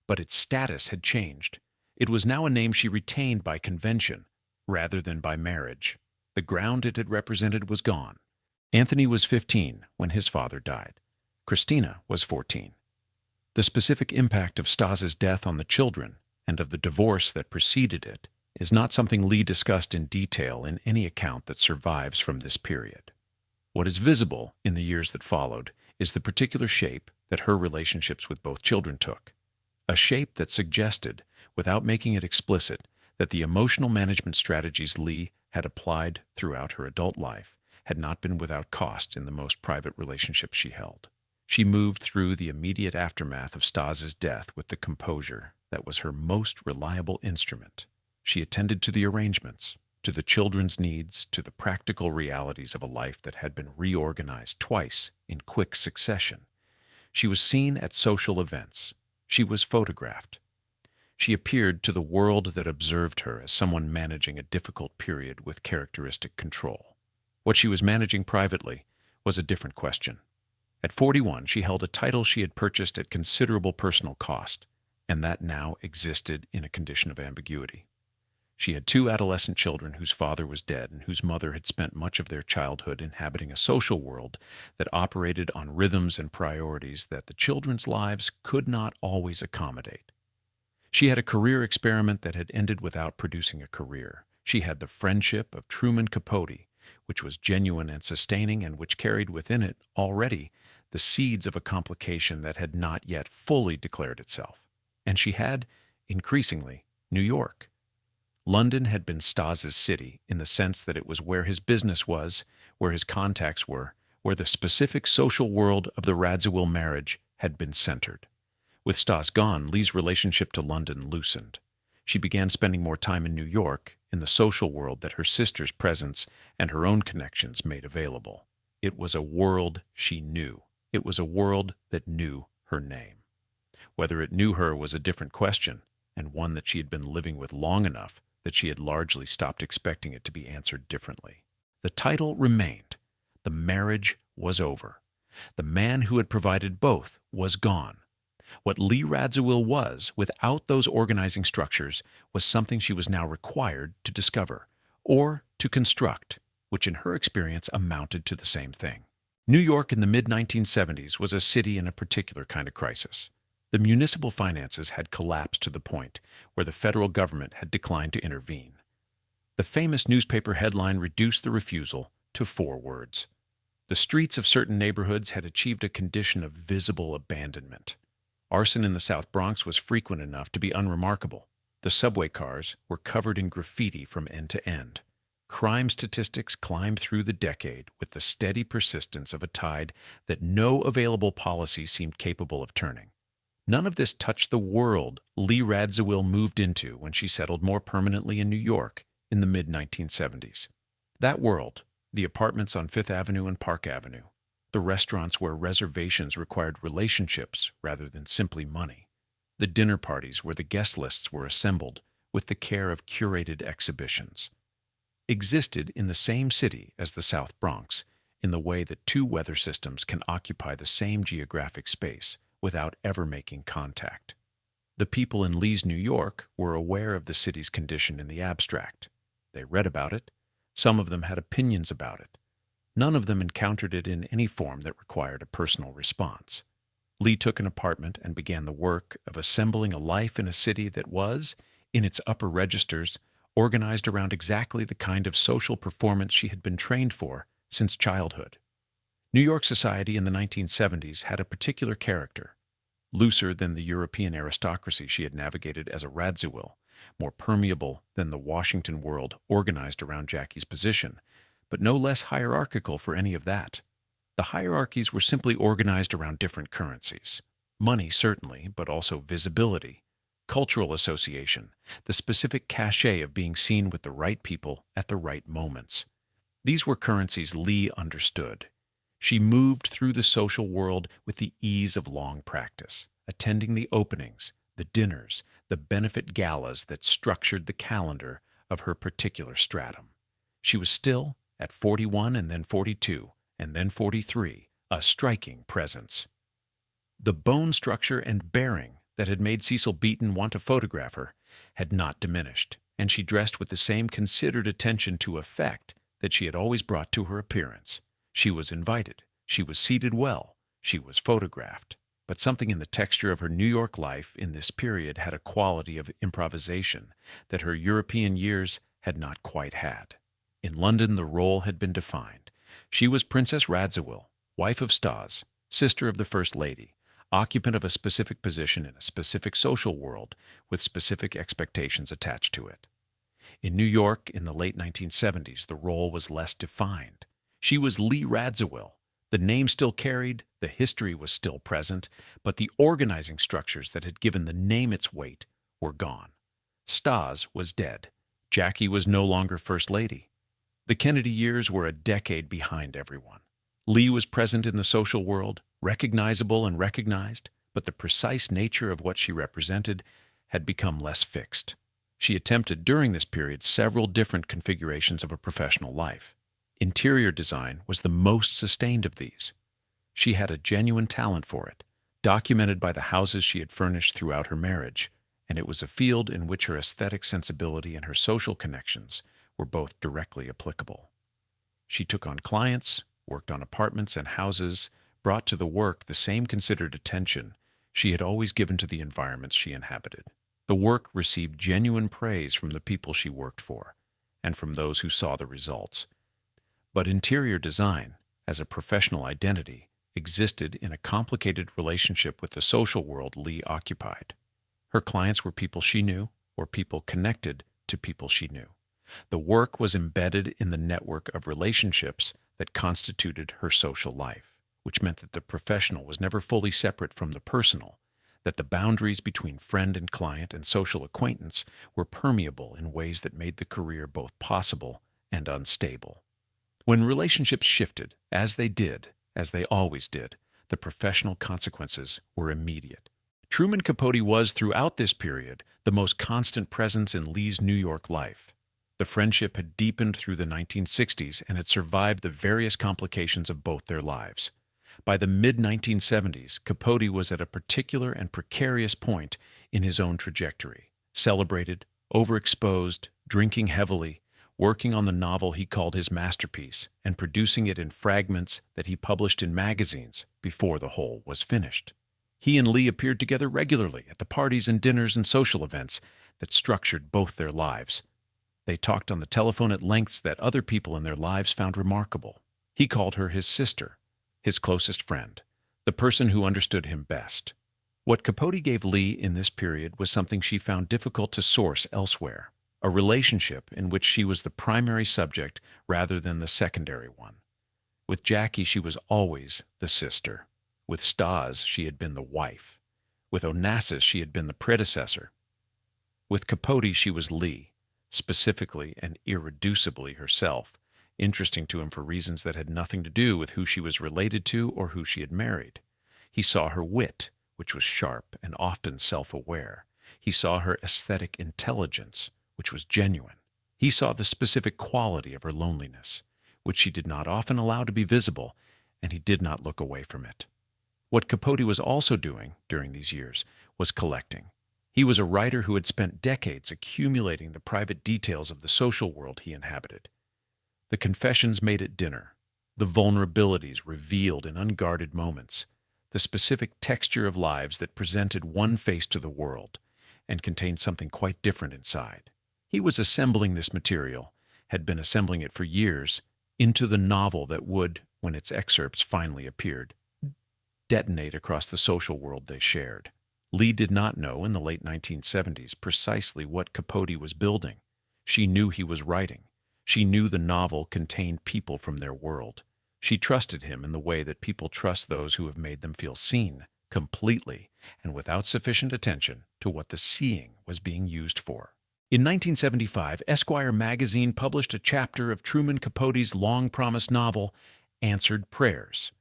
But its status had changed. It was now a name she retained by convention, rather than by marriage. The ground it had represented was gone. Anthony was 15 when his father died. Christina was 14. The specific impact of Stas's death on the children and of the divorce that preceded it is not something Lee discussed in detail in any account that survives from this period. What is visible in the years that followed is the particular shape that her relationships with both children took, a shape that suggested, without making it explicit, that the emotional management strategies Lee had applied throughout her adult life had not been without cost in the most private relationships she held. She moved through the immediate aftermath of Stas's death with the composure that was her most reliable instrument. She attended to the arrangements, to the children's needs, to the practical realities of a life that had been reorganized twice in quick succession. She was seen at social events. She was photographed. She appeared to the world that observed her as someone managing a difficult period with characteristic control. What she was managing privately was a different question. At 41, she held a title she had purchased at considerable personal cost, and that now existed in a condition of ambiguity. She had 2 adolescent children whose father was dead and whose mother had spent much of their childhood inhabiting a social world that operated on rhythms and priorities that the children's lives could not always accommodate. She had a career experiment that had ended without producing a career. She had the friendship of Truman Capote, which was genuine and sustaining and which carried within it already the seeds of a complication that had not yet fully declared itself. And she had, increasingly, New York. London had been Stas's city in the sense that it was where his business was, where his contacts were, where the specific social world of the Radziwill marriage had been centered. With Stas gone, Lee's relationship to London loosened. She began spending more time in New York, in the social world that her sister's presence and her own connections made available. It was a world she knew. It was a world that knew her name. Whether it knew her was a different question, and one that she had been living with long enough that she had largely stopped expecting it to be answered differently. The title remained. The marriage was over. The man who had provided both was gone. What Lee Radziwill was, without those organizing structures, was something she was now required to discover, or to construct, which in her experience amounted to the same thing. New York in the mid-1970s was a city in a particular kind of crisis. The municipal finances had collapsed to the point where the federal government had declined to intervene. The famous newspaper headline reduced the refusal to 4 words. The streets of certain neighborhoods had achieved a condition of visible abandonment. Arson in the South Bronx was frequent enough to be unremarkable. The subway cars were covered in graffiti from end to end. Crime statistics climbed through the decade with the steady persistence of a tide that no available policy seemed capable of turning. None of this touched the world Lee Radziwill moved into when she settled more permanently in New York in the mid-1970s. That world, the apartments on Fifth Avenue and Park Avenue, the restaurants where reservations required relationships rather than simply money, the dinner parties where the guest lists were assembled with the care of curated exhibitions, existed in the same city as the South Bronx in the way that 2 weather systems can occupy the same geographic space without ever making contact. The people in Lee's New York were aware of the city's condition in the abstract. They read about it. Some of them had opinions about it. None of them encountered it in any form that required a personal response. Lee took an apartment and began the work of assembling a life in a city that was, in its upper registers, organized around exactly the kind of social performance she had been trained for since childhood. New York society in the 1970s had a particular character, looser than the European aristocracy she had navigated as a Radziwill, more permeable than the Washington world organized around Jackie's position, but no less hierarchical for any of that. The hierarchies were simply organized around different currencies. Money, certainly, but also visibility, cultural association, the specific cachet of being seen with the right people at the right moments. These were currencies Lee understood. She moved through the social world with the ease of long practice, attending the openings, the dinners, the benefit galas that structured the calendar of her particular stratum. She was still, at 41 and then 42, and then 43, a striking presence. The bone structure and bearing that had made Cecil Beaton want to photograph her had not diminished, and she dressed with the same considered attention to effect that she had always brought to her appearance. She was invited, she was seated well, she was photographed. But something in the texture of her New York life in this period had a quality of improvisation that her European years had not quite had. In London, the role had been defined. She was Princess Radziwill, wife of Stas, sister of the First Lady, occupant of a specific position in a specific social world with specific expectations attached to it. In New York in the late 1970s, the role was less defined. She was Lee Radziwill. The name still carried, the history was still present, but the organizing structures that had given the name its weight were gone. Stas was dead. Jackie was no longer First Lady. The Kennedy years were a decade behind everyone. Lee was present in the social world, recognizable and recognized, but the precise nature of what she represented had become less fixed. She attempted during this period several different configurations of a professional life. Interior design was the most sustained of these. She had a genuine talent for it, documented by the houses she had furnished throughout her marriage, and it was a field in which her aesthetic sensibility and her social connections were both directly applicable. She took on clients, worked on apartments and houses, brought to the work the same considered attention she had always given to the environments she inhabited. The work received genuine praise from the people she worked for, and from those who saw the results. But interior design, as a professional identity, existed in a complicated relationship with the social world Lee occupied. Her clients were people she knew, or people connected to people she knew. The work was embedded in the network of relationships that constituted her social life, which meant that the professional was never fully separate from the personal, that the boundaries between friend and client and social acquaintance were permeable in ways that made the career both possible and unstable. When relationships shifted, as they always did, the professional consequences were immediate. Truman Capote was, throughout this period, the most constant presence in Lee's New York life. The friendship had deepened through the 1960s and had survived the various complications of both their lives. By the mid-1970s, Capote was at a particular and precarious point in his own trajectory. Celebrated, overexposed, drinking heavily, working on the novel he called his masterpiece, and producing it in fragments that he published in magazines before the whole was finished. He and Lee appeared together regularly at the parties and dinners and social events that structured both their lives. They talked on the telephone at lengths that other people in their lives found remarkable. He called her his sister, his closest friend, the person who understood him best. What Capote gave Lee in this period was something she found difficult to source elsewhere, a relationship in which she was the primary subject rather than the secondary one. With Jackie, she was always the sister. With Stas, she had been the wife. With Onassis, she had been the predecessor. With Capote, she was Lee, specifically and irreducibly herself, interesting to him for reasons that had nothing to do with who she was related to or who she had married. He saw her wit, which was sharp and often self-aware. He saw her aesthetic intelligence, which was genuine. He saw the specific quality of her loneliness, which she did not often allow to be visible, and he did not look away from it. What Capote was also doing during these years was collecting. He was a writer who had spent decades accumulating the private details of the social world he inhabited. The confessions made at dinner, the vulnerabilities revealed in unguarded moments, the specific texture of lives that presented one face to the world and contained something quite different inside. He was assembling this material, had been assembling it for years, into the novel that would, when its excerpts finally appeared, detonate across the social world they shared. Lee did not know in the late 1970s precisely what Capote was building. She knew he was writing. She knew the novel contained people from their world. She trusted him in the way that people trust those who have made them feel seen, completely, and without sufficient attention to what the seeing was being used for. In 1975, Esquire magazine published a chapter of Truman Capote's long-promised novel, Answered Prayers.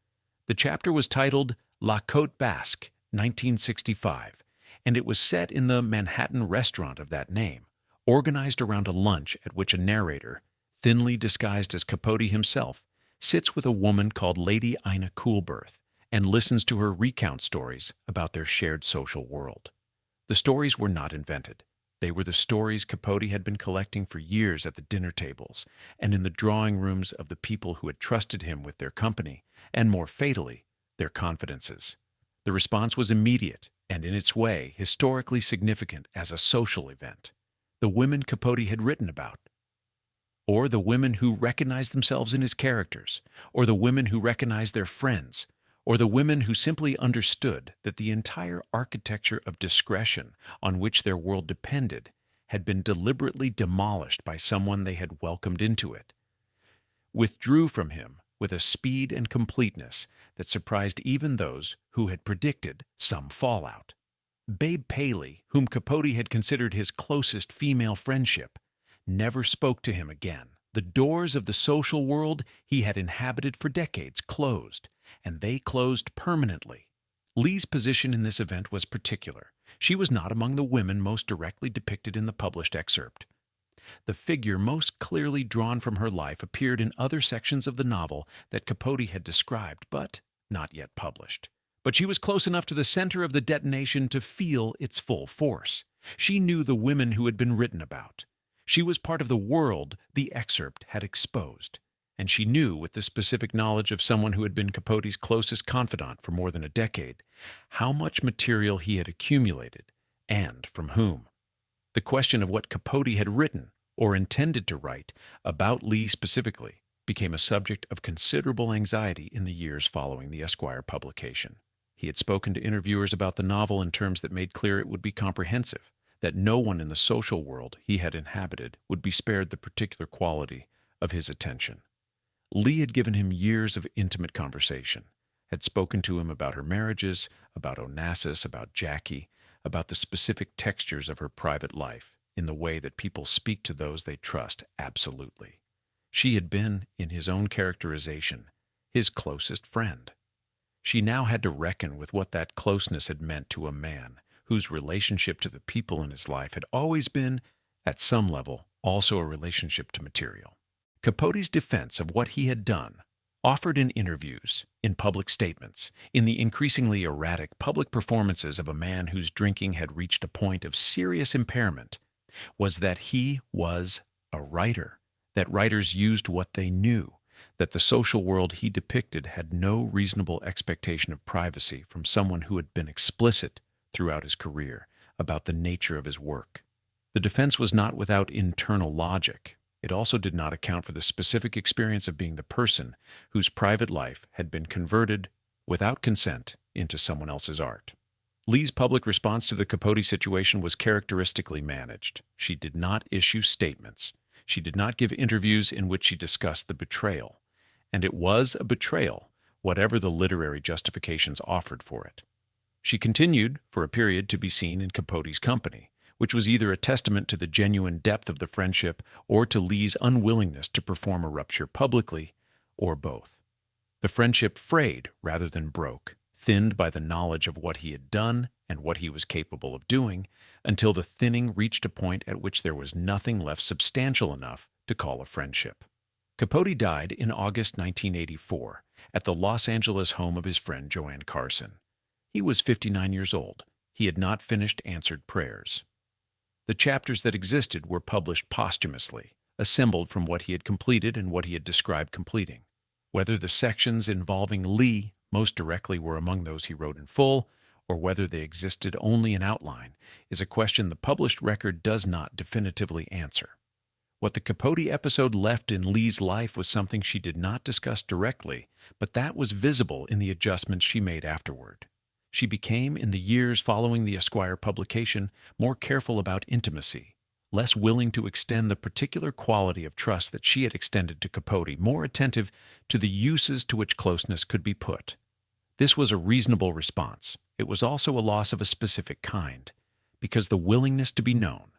The chapter was titled La Côte Basque, 1965, and it was set in the Manhattan restaurant of that name, organized around a lunch at which a narrator, thinly disguised as Capote himself, sits with a woman called Lady Ina Coolberth and listens to her recount stories about their shared social world. The stories were not invented. They were the stories Capote had been collecting for years at the dinner tables and in the drawing rooms of the people who had trusted him with their company and, more fatally, their confidences. The response was immediate and, in its way, historically significant as a social event. The women Capote had written about, or the women who recognized themselves in his characters, or the women who recognized their friends, or the women who simply understood that the entire architecture of discretion on which their world depended had been deliberately demolished by someone they had welcomed into it, withdrew from him with a speed and completeness that surprised even those who had predicted some fallout. Babe Paley, whom Capote had considered his closest female friendship, never spoke to him again. The doors of the social world he had inhabited for decades closed, and they closed permanently. Lee's position in this event was particular. She was not among the women most directly depicted in the published excerpt. The figure most clearly drawn from her life appeared in other sections of the novel that Capote had described, but not yet published. But she was close enough to the center of the detonation to feel its full force. She knew the women who had been written about. She was part of the world the excerpt had exposed, and she knew, with the specific knowledge of someone who had been Capote's closest confidant for more than a decade, how much material he had accumulated, and from whom. The question of what Capote had written, or intended to write, about Lee specifically, became a subject of considerable anxiety in the years following the Esquire publication. He had spoken to interviewers about the novel in terms that made clear it would be comprehensive, that no one in the social world he had inhabited would be spared the particular quality of his attention. Lee had given him years of intimate conversation, had spoken to him about her marriages, about Onassis, about Jackie, about the specific textures of her private life, in the way that people speak to those they trust absolutely. She had been, in his own characterization, his closest friend. She now had to reckon with what that closeness had meant to a man whose relationship to the people in his life had always been, at some level, also a relationship to material. Capote's defense of what he had done, offered in interviews, in public statements, in the increasingly erratic public performances of a man whose drinking had reached a point of serious impairment, was that he was a writer, that writers used what they knew, that the social world he depicted had no reasonable expectation of privacy from someone who had been explicit throughout his career about the nature of his work. The defense was not without internal logic. It also did not account for the specific experience of being the person whose private life had been converted, without consent, into someone else's art. Lee's public response to the Capote situation was characteristically managed. She did not issue statements. She did not give interviews in which she discussed the betrayal. And it was a betrayal, whatever the literary justifications offered for it. She continued, for a period, to be seen in Capote's company, which was either a testament to the genuine depth of the friendship or to Lee's unwillingness to perform a rupture publicly, or both. The friendship frayed rather than broke, thinned by the knowledge of what he had done and what he was capable of doing, until the thinning reached a point at which there was nothing left substantial enough to call a friendship. Capote died in August 1984 at the Los Angeles home of his friend Joanne Carson. He was 59 years old. He had not finished answered prayers. The chapters that existed were published posthumously, assembled from what he had completed and what he had described completing. Whether the sections involving Lee most directly were among those he wrote in full, or whether they existed only in outline, is a question the published record does not definitively answer. What the Capote episode left in Lee's life was something she did not discuss directly, but that was visible in the adjustments she made afterward. She became, in the years following the Esquire publication, more careful about intimacy, less willing to extend the particular quality of trust that she had extended to Capote, more attentive to the uses to which closeness could be put. This was a reasonable response. It was also a loss of a specific kind, because the willingness to be known,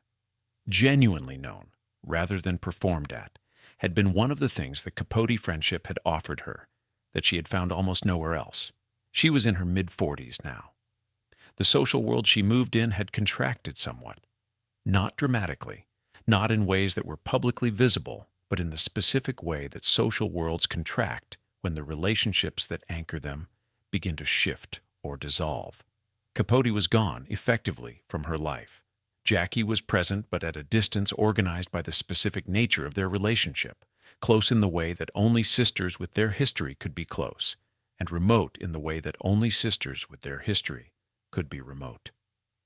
genuinely known, rather than performed at, had been one of the things the Capote friendship had offered her, that she had found almost nowhere else. She was in her mid-40s now. The social world she moved in had contracted somewhat. Not dramatically, not in ways that were publicly visible, but in the specific way that social worlds contract when the relationships that anchor them begin to shift or dissolve. Capote was gone, effectively, from her life. Jackie was present, but at a distance organized by the specific nature of their relationship, close in the way that only sisters with their history could be close, and remote in the way that only sisters with their history could be remote.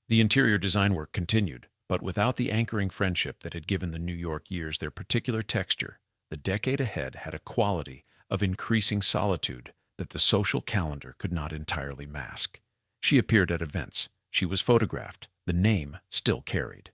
The interior design work continued, but without the anchoring friendship that had given the New York years their particular texture. The decade ahead had a quality of increasing solitude that the social calendar could not entirely mask. She appeared at events. She was photographed. The name still carried.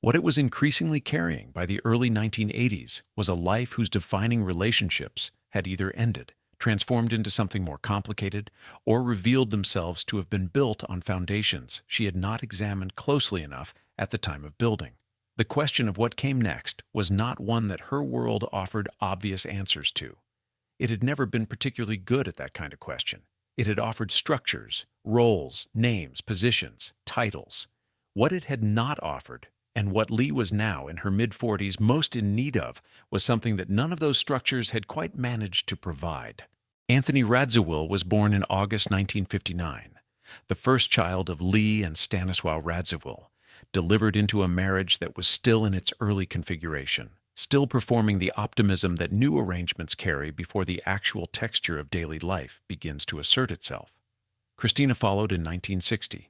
What it was increasingly carrying by the early 1980s was a life whose defining relationships had either ended, transformed into something more complicated, or revealed themselves to have been built on foundations she had not examined closely enough at the time of building. The question of what came next was not one that her world offered obvious answers to. It had never been particularly good at that kind of question. It had offered structures, roles, names, positions, titles. What it had not offered, and what Lee was now, in her mid-40s, most in need of, was something that none of those structures had quite managed to provide. Anthony Radziwill was born in August 1959, the first child of Lee and Stanisław Radziwill, delivered into a marriage that was still in its early configuration, still performing the optimism that new arrangements carry before the actual texture of daily life begins to assert itself. Christina followed in 1960.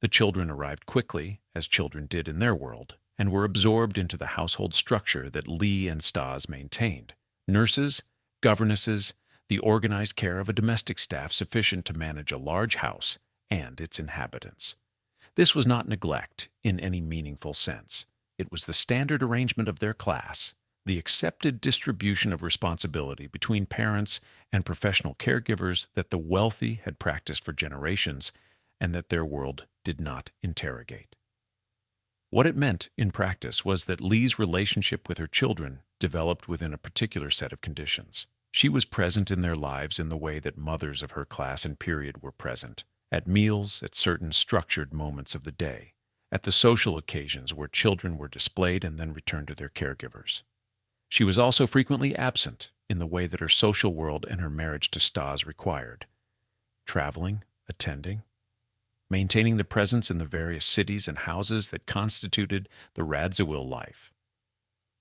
The children arrived quickly, as children did in their world, and were absorbed into the household structure that Lee and Stas maintained. Nurses, governesses, the organized care of a domestic staff sufficient to manage a large house and its inhabitants. This was not neglect in any meaningful sense. It was the standard arrangement of their class, the accepted distribution of responsibility between parents and professional caregivers that the wealthy had practiced for generations and that their world did not interrogate. What it meant in practice was that Lee's relationship with her children developed within a particular set of conditions. She was present in their lives in the way that mothers of her class and period were present, at meals, at certain structured moments of the day, at the social occasions where children were displayed and then returned to their caregivers. She was also frequently absent in the way that her social world and her marriage to Stas required, traveling, attending, maintaining the presence in the various cities and houses that constituted the Radziwill life.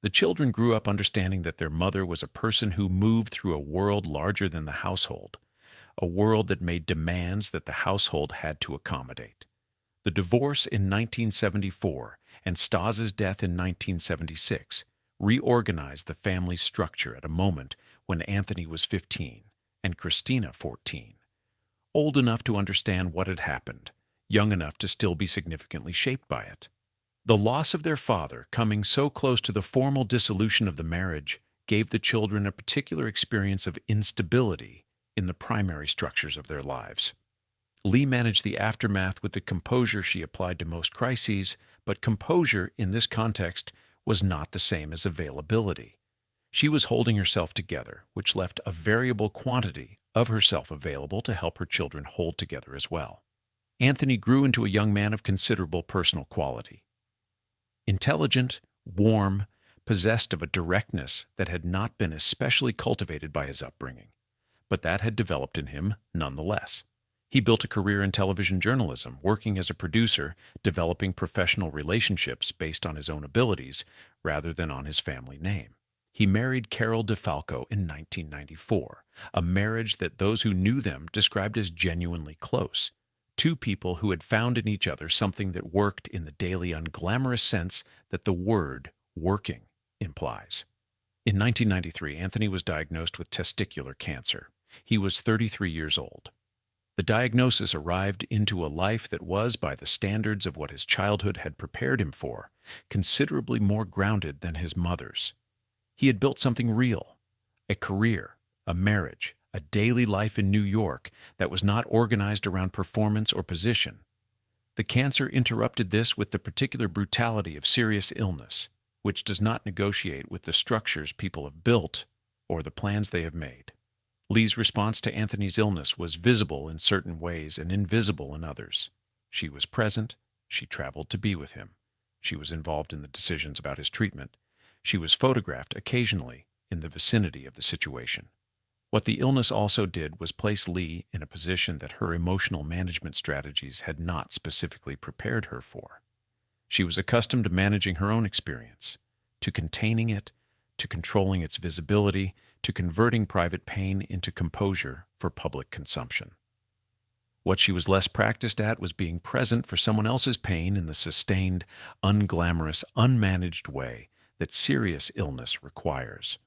The children grew up understanding that their mother was a person who moved through a world larger than the household, a world that made demands that the household had to accommodate. The divorce in 1974 and Stas's death in 1976 reorganized the family structure at a moment when Anthony was 15 and Christina 14, old enough to understand what had happened, young enough to still be significantly shaped by it. The loss of their father, coming so close to the formal dissolution of the marriage, gave the children a particular experience of instability in the primary structures of their lives. Lee managed the aftermath with the composure she applied to most crises, but composure in this context was not the same as availability. She was holding herself together, which left a variable quantity of herself available to help her children hold together as well. Anthony grew into a young man of considerable personal quality. Intelligent, warm, possessed of a directness that had not been especially cultivated by his upbringing, but that had developed in him nonetheless. He built a career in television journalism, working as a producer, developing professional relationships based on his own abilities rather than on his family name. He married Carol DeFalco in 1994, a marriage that those who knew them described as genuinely close. Two people who had found in each other something that worked in the daily unglamorous sense that the word working implies. In 1993, Anthony was diagnosed with testicular cancer. He was 33 years old. The diagnosis arrived into a life that was, by the standards of what his childhood had prepared him for, considerably more grounded than his mother's. He had built something real, a career, a marriage, a daily life in New York that was not organized around performance or position. The cancer interrupted this with the particular brutality of serious illness, which does not negotiate with the structures people have built or the plans they have made. Lee's response to Anthony's illness was visible in certain ways and invisible in others. She was present. She traveled to be with him. She was involved in the decisions about his treatment. She was photographed occasionally in the vicinity of the situation. What the illness also did was place Lee in a position that her emotional management strategies had not specifically prepared her for. She was accustomed to managing her own experience, to containing it, to controlling its visibility, to converting private pain into composure for public consumption. What she was less practiced at was being present for someone else's pain in the sustained, unglamorous, unmanaged way that serious illness requires.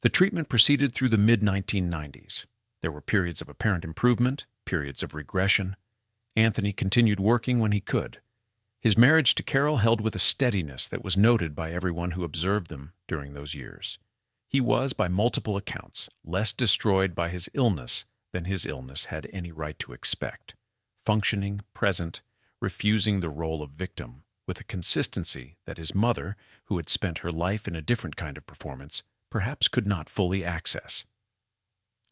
The treatment proceeded through the mid-1990s. There were periods of apparent improvement, periods of regression. Anthony continued working when he could. His marriage to Carol held with a steadiness that was noted by everyone who observed them during those years. He was, by multiple accounts, less destroyed by his illness than his illness had any right to expect, functioning, present, refusing the role of victim, with a consistency that his mother, who had spent her life in a different kind of performance, perhaps could not fully access.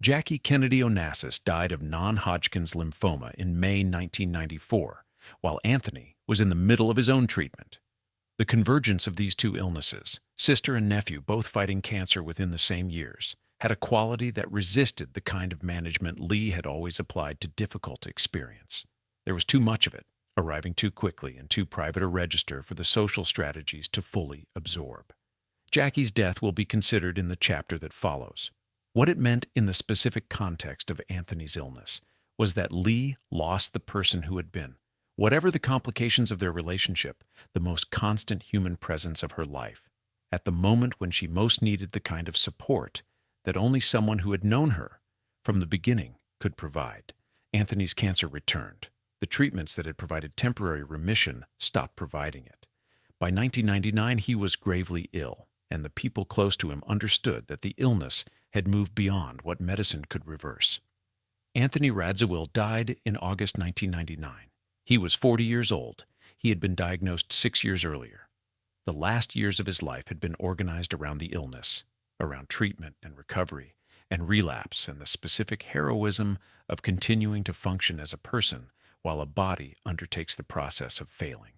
Jackie Kennedy Onassis died of non-Hodgkin's lymphoma in May 1994, while Anthony was in the middle of his own treatment. The convergence of these two illnesses, sister and nephew both fighting cancer within the same years, had a quality that resisted the kind of management Lee had always applied to difficult experience. There was too much of it, arriving too quickly and too private a register for the social strategies to fully absorb. Jackie's death will be considered in the chapter that follows. What it meant in the specific context of Anthony's illness was that Lee lost the person who had been, whatever the complications of their relationship, the most constant human presence of her life, at the moment when she most needed the kind of support that only someone who had known her from the beginning could provide. Anthony's cancer returned. The treatments that had provided temporary remission stopped providing it. By 1999, he was gravely ill, and the people close to him understood that the illness had moved beyond what medicine could reverse. Anthony Radziwill died in August 1999. He was 40 years old. He had been diagnosed 6 years earlier. The last years of his life had been organized around the illness, around treatment and recovery, and relapse, and the specific heroism of continuing to function as a person while a body undertakes the process of failing.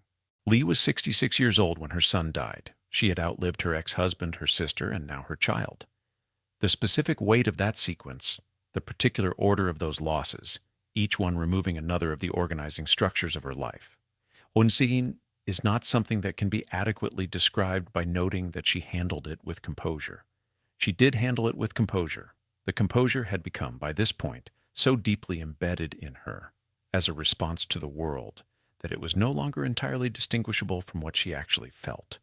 Lee was 66 years old when her son died. She had outlived her ex-husband, her sister, and now her child. The specific weight of that sequence, the particular order of those losses, each one removing another of the organizing structures of her life, Onassis is not something that can be adequately described by noting that she handled it with composure. She did handle it with composure. The composure had become, by this point, so deeply embedded in her, as a response to the world, that it was no longer entirely distinguishable from what she actually felt.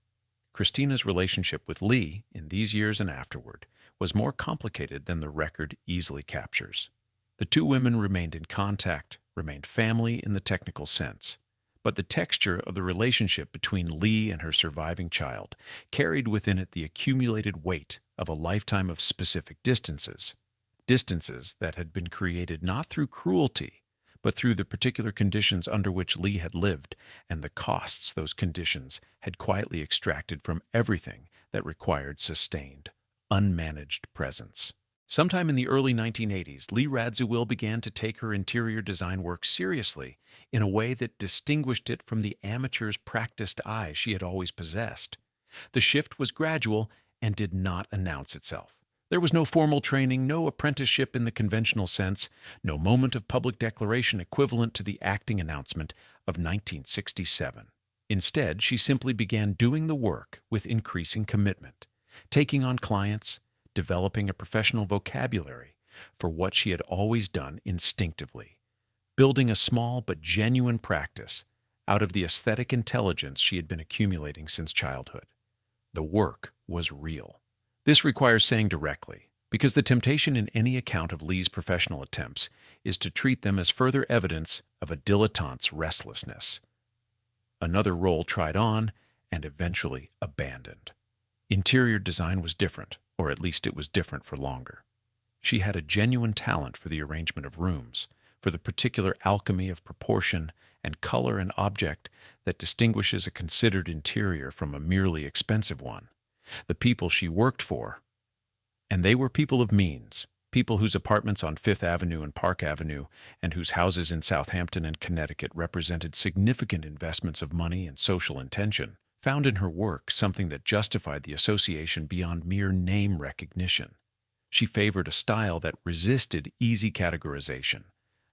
Christina's relationship with Lee, in these years and afterward, was more complicated than the record easily captures. The two women remained in contact, remained family in the technical sense, but the texture of the relationship between Lee and her surviving child carried within it the accumulated weight of a lifetime of specific distances, distances that had been created not through cruelty, but through the particular conditions under which Lee had lived and the costs those conditions had quietly extracted from everything that required sustained, unmanaged presence. Sometime in the early 1980s, Lee Radziwill began to take her interior design work seriously in a way that distinguished it from the amateur's practiced eye she had always possessed. The shift was gradual and did not announce itself. There was no formal training, no apprenticeship in the conventional sense, no moment of public declaration equivalent to the acting announcement of 1967. Instead, she simply began doing the work with increasing commitment, taking on clients, developing a professional vocabulary for what she had always done instinctively, building a small but genuine practice out of the aesthetic intelligence she had been accumulating since childhood. The work was real. This requires saying directly, because the temptation in any account of Lee's professional attempts is to treat them as further evidence of a dilettante's restlessness. Another role tried on and eventually abandoned. Interior design was different, or at least it was different for longer. She had a genuine talent for the arrangement of rooms, for the particular alchemy of proportion and color and object that distinguishes a considered interior from a merely expensive one. The people she worked for, and they were people of means, people whose apartments on Fifth Avenue and Park Avenue and whose houses in Southampton and Connecticut represented significant investments of money and social intention, found in her work something that justified the association beyond mere name recognition. She favored a style that resisted easy categorization,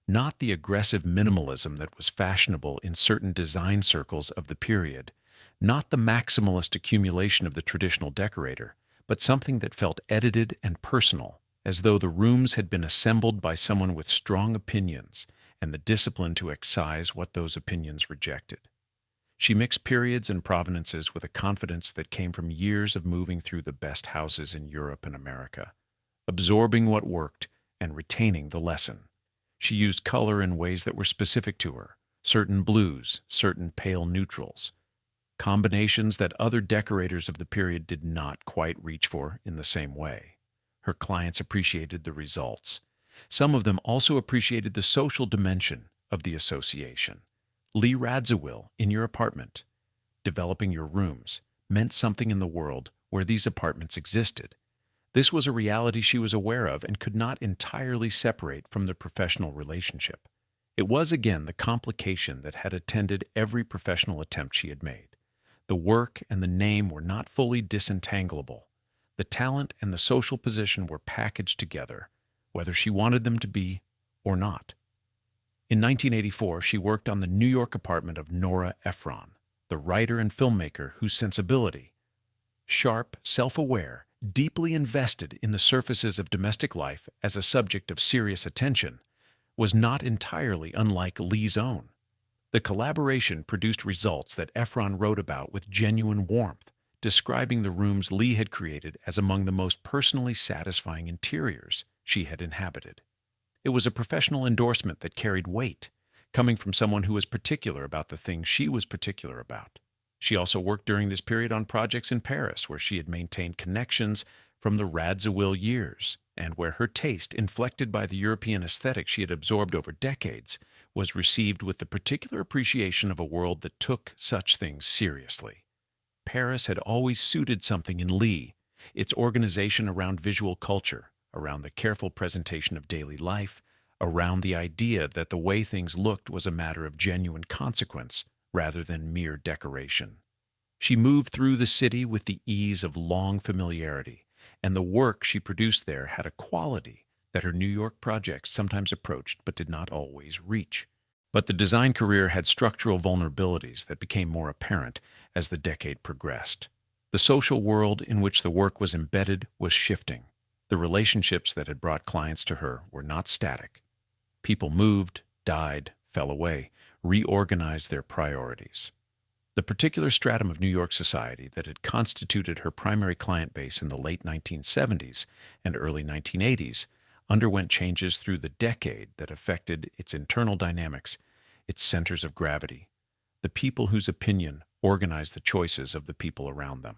not the aggressive minimalism that was fashionable in certain design circles of the period, not the maximalist accumulation of the traditional decorator, but something that felt edited and personal, as though the rooms had been assembled by someone with strong opinions and the discipline to excise what those opinions rejected. She mixed periods and provenances with a confidence that came from years of moving through the best houses in Europe and America, absorbing what worked and retaining the lesson. She used color in ways that were specific to her, certain blues, certain pale neutrals, combinations that other decorators of the period did not quite reach for in the same way. Her clients appreciated the results. Some of them also appreciated the social dimension of the association. Lee Radziwill in your apartment, developing your rooms, meant something in the world where these apartments existed. This was a reality she was aware of and could not entirely separate from the professional relationship. It was again the complication that had attended every professional attempt she had made. The work and the name were not fully disentangleable. The talent and the social position were packaged together, whether she wanted them to be or not. In 1984, she worked on the New York apartment of Nora Ephron, the writer and filmmaker whose sensibility, sharp, self-aware, deeply invested in the surfaces of domestic life as a subject of serious attention, was not entirely unlike Lee's own. The collaboration produced results that Ephron wrote about with genuine warmth, describing the rooms Lee had created as among the most personally satisfying interiors she had inhabited. It was a professional endorsement that carried weight, coming from someone who was particular about the things she was particular about. She also worked during this period on projects in Paris, where she had maintained connections from the Radziwill years, and where her taste, inflected by the European aesthetic she had absorbed over decades, was received with the particular appreciation of a world that took such things seriously. Paris had always suited something in Lee, its organization around visual culture, around the careful presentation of daily life, around the idea that the way things looked was a matter of genuine consequence rather than mere decoration. She moved through the city with the ease of long familiarity, and the work she produced there had a quality that her New York projects sometimes approached but did not always reach. But the design career had structural vulnerabilities that became more apparent as the decade progressed. The social world in which the work was embedded was shifting. The relationships that had brought clients to her were not static. People moved, died, fell away, reorganize their priorities. The particular stratum of New York society that had constituted her primary client base in the late 1970s and early 1980s underwent changes through the decade that affected its internal dynamics, its centers of gravity, the people whose opinion organized the choices of the people around them.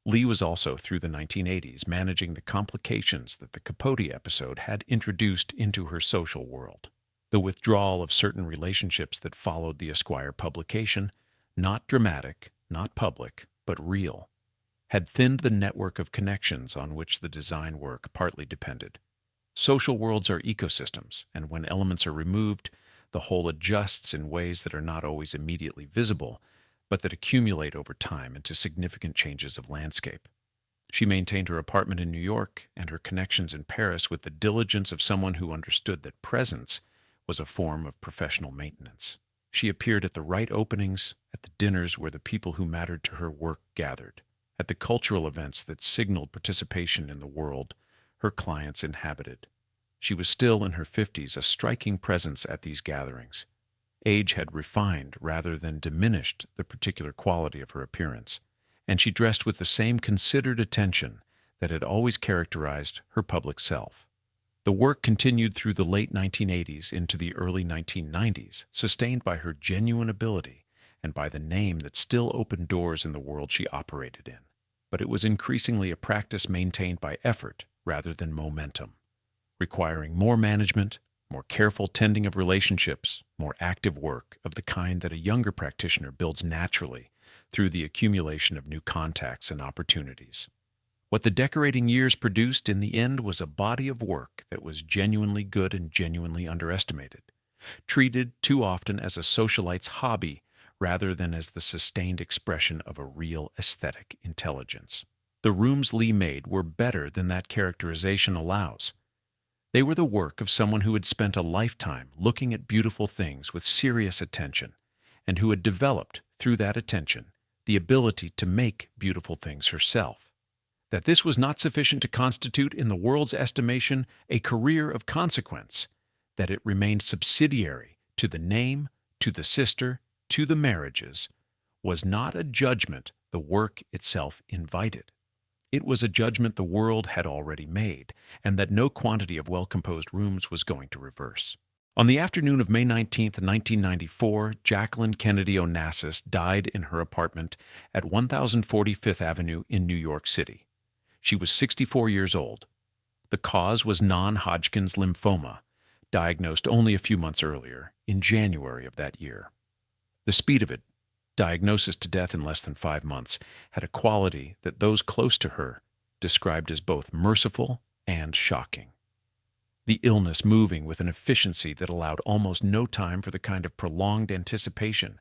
Lee was also, through the 1980s, managing the complications that the Capote episode had introduced into her social world. The withdrawal of certain relationships that followed the Esquire publication, not dramatic, not public, but real, had thinned the network of connections on which the design work partly depended. Social worlds are ecosystems, and when elements are removed, the whole adjusts in ways that are not always immediately visible, but that accumulate over time into significant changes of landscape. She maintained her apartment in New York and her connections in Paris with the diligence of someone who understood that presence was a form of professional maintenance. She appeared at the right openings, at the dinners where the people who mattered to her work gathered, at the cultural events that signaled participation in the world her clients inhabited. She was still in her 50s, a striking presence at these gatherings. Age had refined rather than diminished the particular quality of her appearance, and she dressed with the same considered attention that had always characterized her public self. The work continued through the late 1980s into the early 1990s, sustained by her genuine ability and by the name that still opened doors in the world she operated in. But it was increasingly a practice maintained by effort rather than momentum, requiring more management, more careful tending of relationships, more active work of the kind that a younger practitioner builds naturally through the accumulation of new contacts and opportunities. What the decorating years produced in the end was a body of work that was genuinely good and genuinely underestimated, treated too often as a socialite's hobby rather than as the sustained expression of a real aesthetic intelligence. The rooms Lee made were better than that characterization allows. They were the work of someone who had spent a lifetime looking at beautiful things with serious attention, and who had developed, through that attention, the ability to make beautiful things herself. That this was not sufficient to constitute, in the world's estimation, a career of consequence, that it remained subsidiary to the name, to the sister, to the marriages, was not a judgment the work itself invited. It was a judgment the world had already made, and that no quantity of well-composed rooms was going to reverse. On the afternoon of May 19, 1994, Jacqueline Kennedy Onassis died in her apartment at 1040 Fifth Avenue in New York City. She was 64 years old. The cause was non-Hodgkin's lymphoma, diagnosed only a few months earlier, in January of that year. The speed of it, diagnosis to death in less than 5 months, had a quality that those close to her described as both merciful and shocking. The illness moving with an efficiency that allowed almost no time for the kind of prolonged anticipation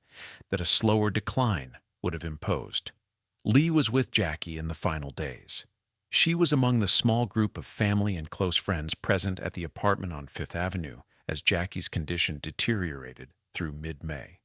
that a slower decline would have imposed. Lee was with Jackie in the final days. She was among the small group of family and close friends present at the apartment on Fifth Avenue as Jackie's condition deteriorated through mid-May.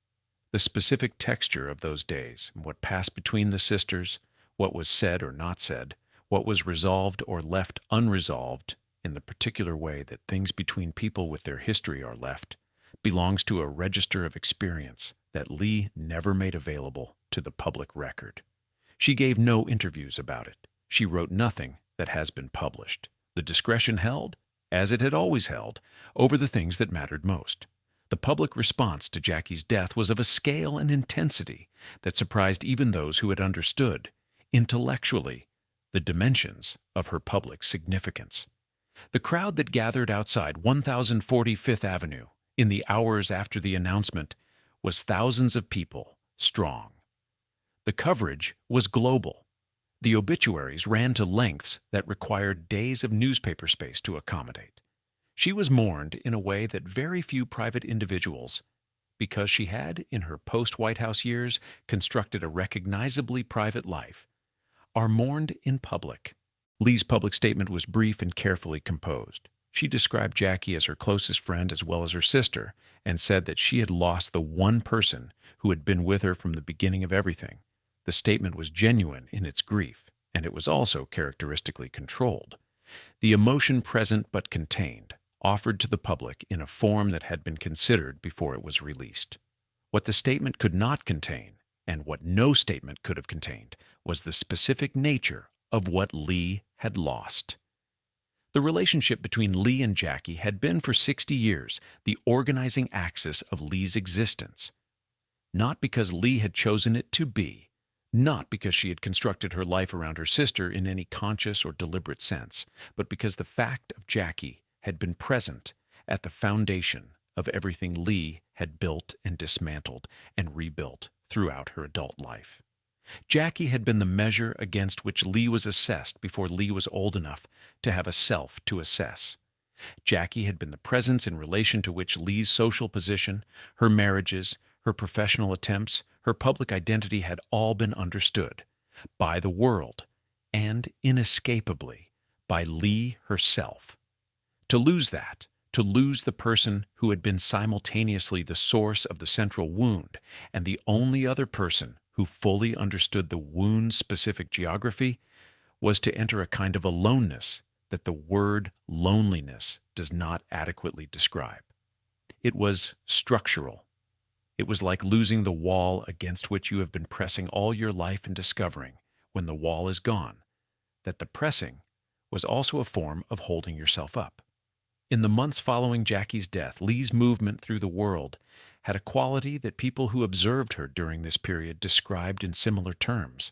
The specific texture of those days, what passed between the sisters, what was said or not said, what was resolved or left unresolved in the particular way that things between people with their history are left, belongs to a register of experience that Lee never made available to the public record. She gave no interviews about it. She wrote nothing that has been published. The discretion held, as it had always held, over the things that mattered most. The public response to Jackie's death was of a scale and intensity that surprised even those who had understood, intellectually, the dimensions of her public significance. The crowd that gathered outside 1040 Fifth Avenue in the hours after the announcement was thousands of people strong. The coverage was global. The obituaries ran to lengths that required days of newspaper space to accommodate. She was mourned in a way that very few private individuals, because she had, in her post-White House years, constructed a recognizably private life, are mourned in public. Lee's public statement was brief and carefully composed. She described Jackie as her closest friend as well as her sister, and said that she had lost the one person who had been with her from the beginning of everything. The statement was genuine in its grief, and it was also characteristically controlled. The emotion present but contained, offered to the public in a form that had been considered before it was released. What the statement could not contain, and what no statement could have contained, was the specific nature of what Lee had lost. The relationship between Lee and Jackie had been for 60 years the organizing axis of Lee's existence. Not because Lee had chosen it to be, not because she had constructed her life around her sister in any conscious or deliberate sense, but because the fact of Jackie had been present at the foundation of everything Lee had built and dismantled and rebuilt throughout her adult life. Jackie had been the measure against which Lee was assessed before Lee was old enough to have a self to assess. Jackie had been the presence in relation to which Lee's social position, her marriages, her professional attempts, her public identity had all been understood by the world and, inescapably, by Lee herself. To lose that, to lose the person who had been simultaneously the source of the central wound and the only other person who fully understood the wound's specific geography, was to enter a kind of aloneness that the word loneliness does not adequately describe. It was structural. It was like losing the wall against which you have been pressing all your life and discovering, when the wall is gone, that the pressing was also a form of holding yourself up. In the months following Jackie's death, Lee's movement through the world had a quality that people who observed her during this period described in similar terms: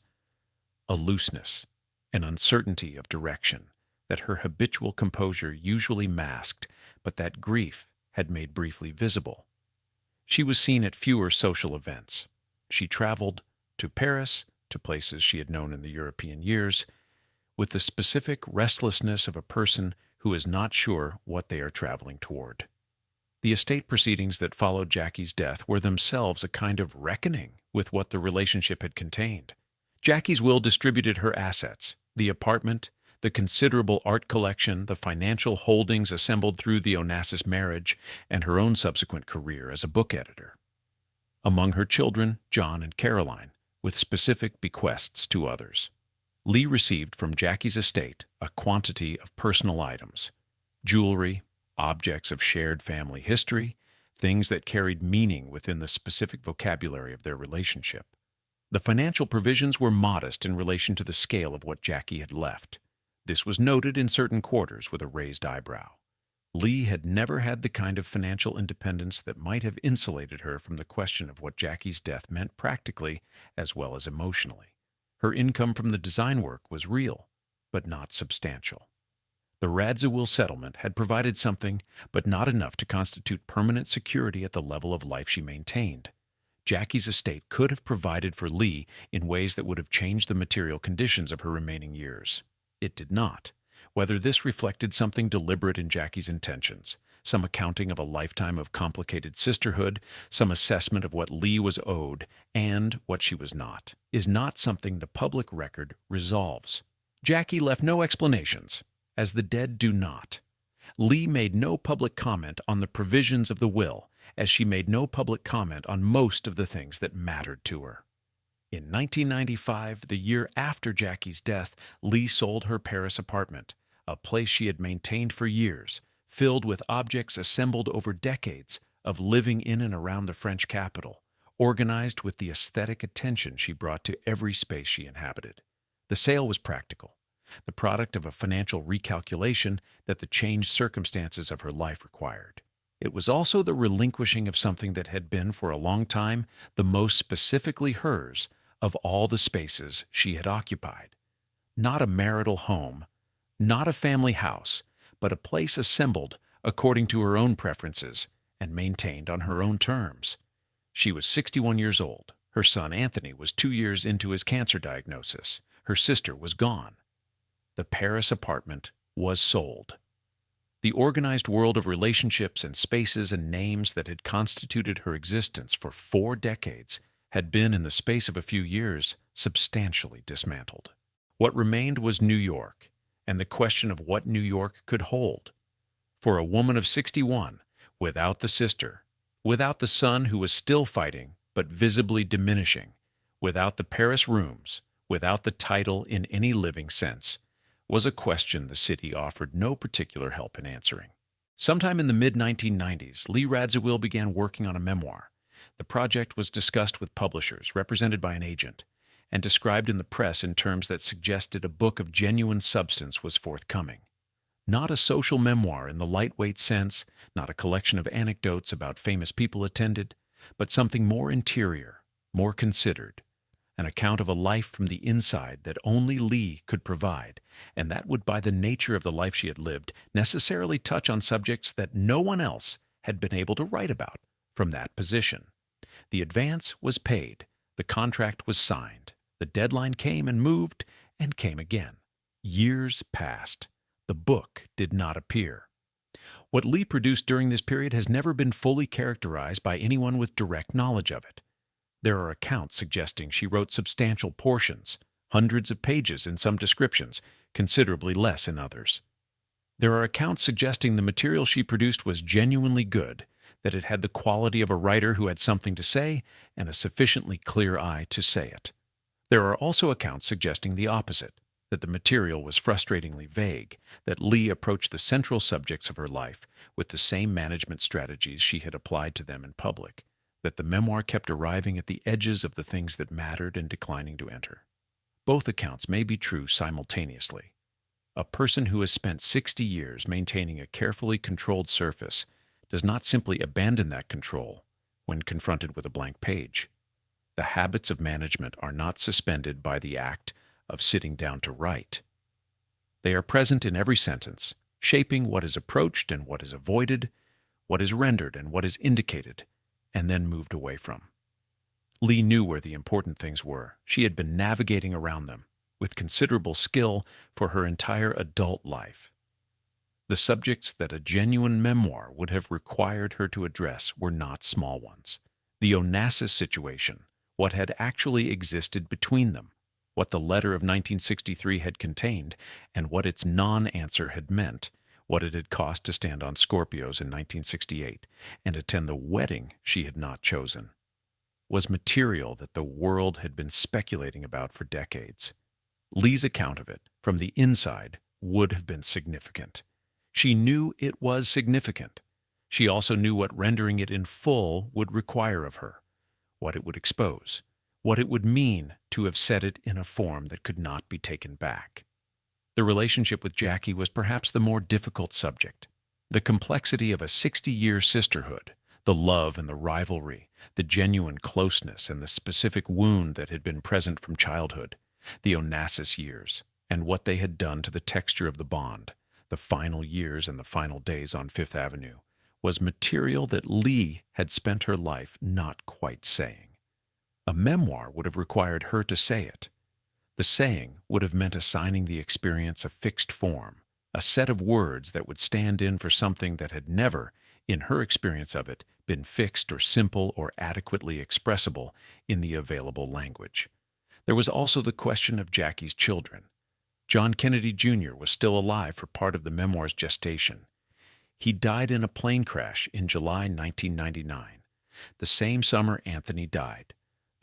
a looseness, an uncertainty of direction that her habitual composure usually masked, but that grief had made briefly visible. She was seen at fewer social events. She traveled to Paris, to places she had known in the European years, with the specific restlessness of a person who is not sure what they are traveling toward. The estate proceedings that followed Jackie's death were themselves a kind of reckoning with what the relationship had contained. Jackie's will distributed her assets, the apartment, the considerable art collection, the financial holdings assembled through the Onassis marriage, and her own subsequent career as a book editor. Among her children, John and Caroline, with specific bequests to others. Lee received from Jackie's estate a quantity of personal items, jewelry, objects of shared family history, things that carried meaning within the specific vocabulary of their relationship. The financial provisions were modest in relation to the scale of what Jackie had left. This was noted in certain quarters with a raised eyebrow. Lee had never had the kind of financial independence that might have insulated her from the question of what Jackie's death meant practically as well as emotionally. Her income from the design work was real, but not substantial. The Radziwill settlement had provided something, but not enough to constitute permanent security at the level of life she maintained. Jackie's estate could have provided for Lee in ways that would have changed the material conditions of her remaining years. It did not. Whether this reflected something deliberate in Jackie's intentions, some accounting of a lifetime of complicated sisterhood, some assessment of what Lee was owed and what she was not, is not something the public record resolves. Jackie left no explanations, as the dead do not. Lee made no public comment on the provisions of the will, as she made no public comment on most of the things that mattered to her. In 1995, the year after Jackie's death, Lee sold her Paris apartment, a place she had maintained for years, filled with objects assembled over decades of living in and around the French capital, organized with the aesthetic attention she brought to every space she inhabited. The sale was practical, the product of a financial recalculation that the changed circumstances of her life required. It was also the relinquishing of something that had been for a long time the most specifically hers of all the spaces she had occupied. Not a marital home, not a family house, but a place assembled according to her own preferences and maintained on her own terms. She was 61 years old. Her son Anthony was 2 years into his cancer diagnosis. Her sister was gone. The Paris apartment was sold. The organized world of relationships and spaces and names that had constituted her existence for 4 decades had been, in the space of a few years, substantially dismantled. What remained was New York, and the question of what New York could hold. For a woman of 61, without the sister, without the son who was still fighting but visibly diminishing, without the Paris rooms, without the title in any living sense, was a question the city offered no particular help in answering. Sometime in the mid-1990s, Lee Radziwill began working on a memoir. The project was discussed with publishers, represented by an agent, and described in the press in terms that suggested a book of genuine substance was forthcoming. Not a social memoir in the lightweight sense, not a collection of anecdotes about famous people attended, but something more interior, more considered, an account of a life from the inside that only Lee could provide, and that would, by the nature of the life she had lived, necessarily touch on subjects that no one else had been able to write about from that position. The advance was paid, the contract was signed, the deadline came and moved and came again. Years passed. The book did not appear. What Lee produced during this period has never been fully characterized by anyone with direct knowledge of it. There are accounts suggesting she wrote substantial portions, hundreds of pages in some descriptions, considerably less in others. There are accounts suggesting the material she produced was genuinely good, that it had the quality of a writer who had something to say and a sufficiently clear eye to say it. There are also accounts suggesting the opposite, that the material was frustratingly vague, that Lee approached the central subjects of her life with the same management strategies she had applied to them in public, that the memoir kept arriving at the edges of the things that mattered and declining to enter. Both accounts may be true simultaneously. A person who has spent 60 years maintaining a carefully controlled surface does not simply abandon that control when confronted with a blank page. The habits of management are not suspended by the act of sitting down to write. They are present in every sentence, shaping what is approached and what is avoided, what is rendered and what is indicated, and then moved away from. Lee knew where the important things were. She had been navigating around them with considerable skill for her entire adult life. The subjects that a genuine memoir would have required her to address were not small ones. The Onassis situation, what had actually existed between them, what the letter of 1963 had contained, and what its non-answer had meant, what it had cost to stand on Scorpios in 1968 and attend the wedding she had not chosen, was material that the world had been speculating about for decades. Lee's account of it, from the inside, would have been significant. She knew it was significant. She also knew what rendering it in full would require of her, what it would expose, what it would mean to have said it in a form that could not be taken back. The relationship with Jackie was perhaps the more difficult subject. The complexity of a 60-year sisterhood, the love and the rivalry, the genuine closeness and the specific wound that had been present from childhood, the Onassis years, and what they had done to the texture of the bond, the final years and the final days on Fifth Avenue, was material that Lee had spent her life not quite saying. A memoir would have required her to say it. The saying would have meant assigning the experience a fixed form, a set of words that would stand in for something that had never, in her experience of it, been fixed or simple or adequately expressible in the available language. There was also the question of Jackie's children. John Kennedy Jr. was still alive for part of the memoir's gestation. He died in a plane crash in July 1999, the same summer Anthony died.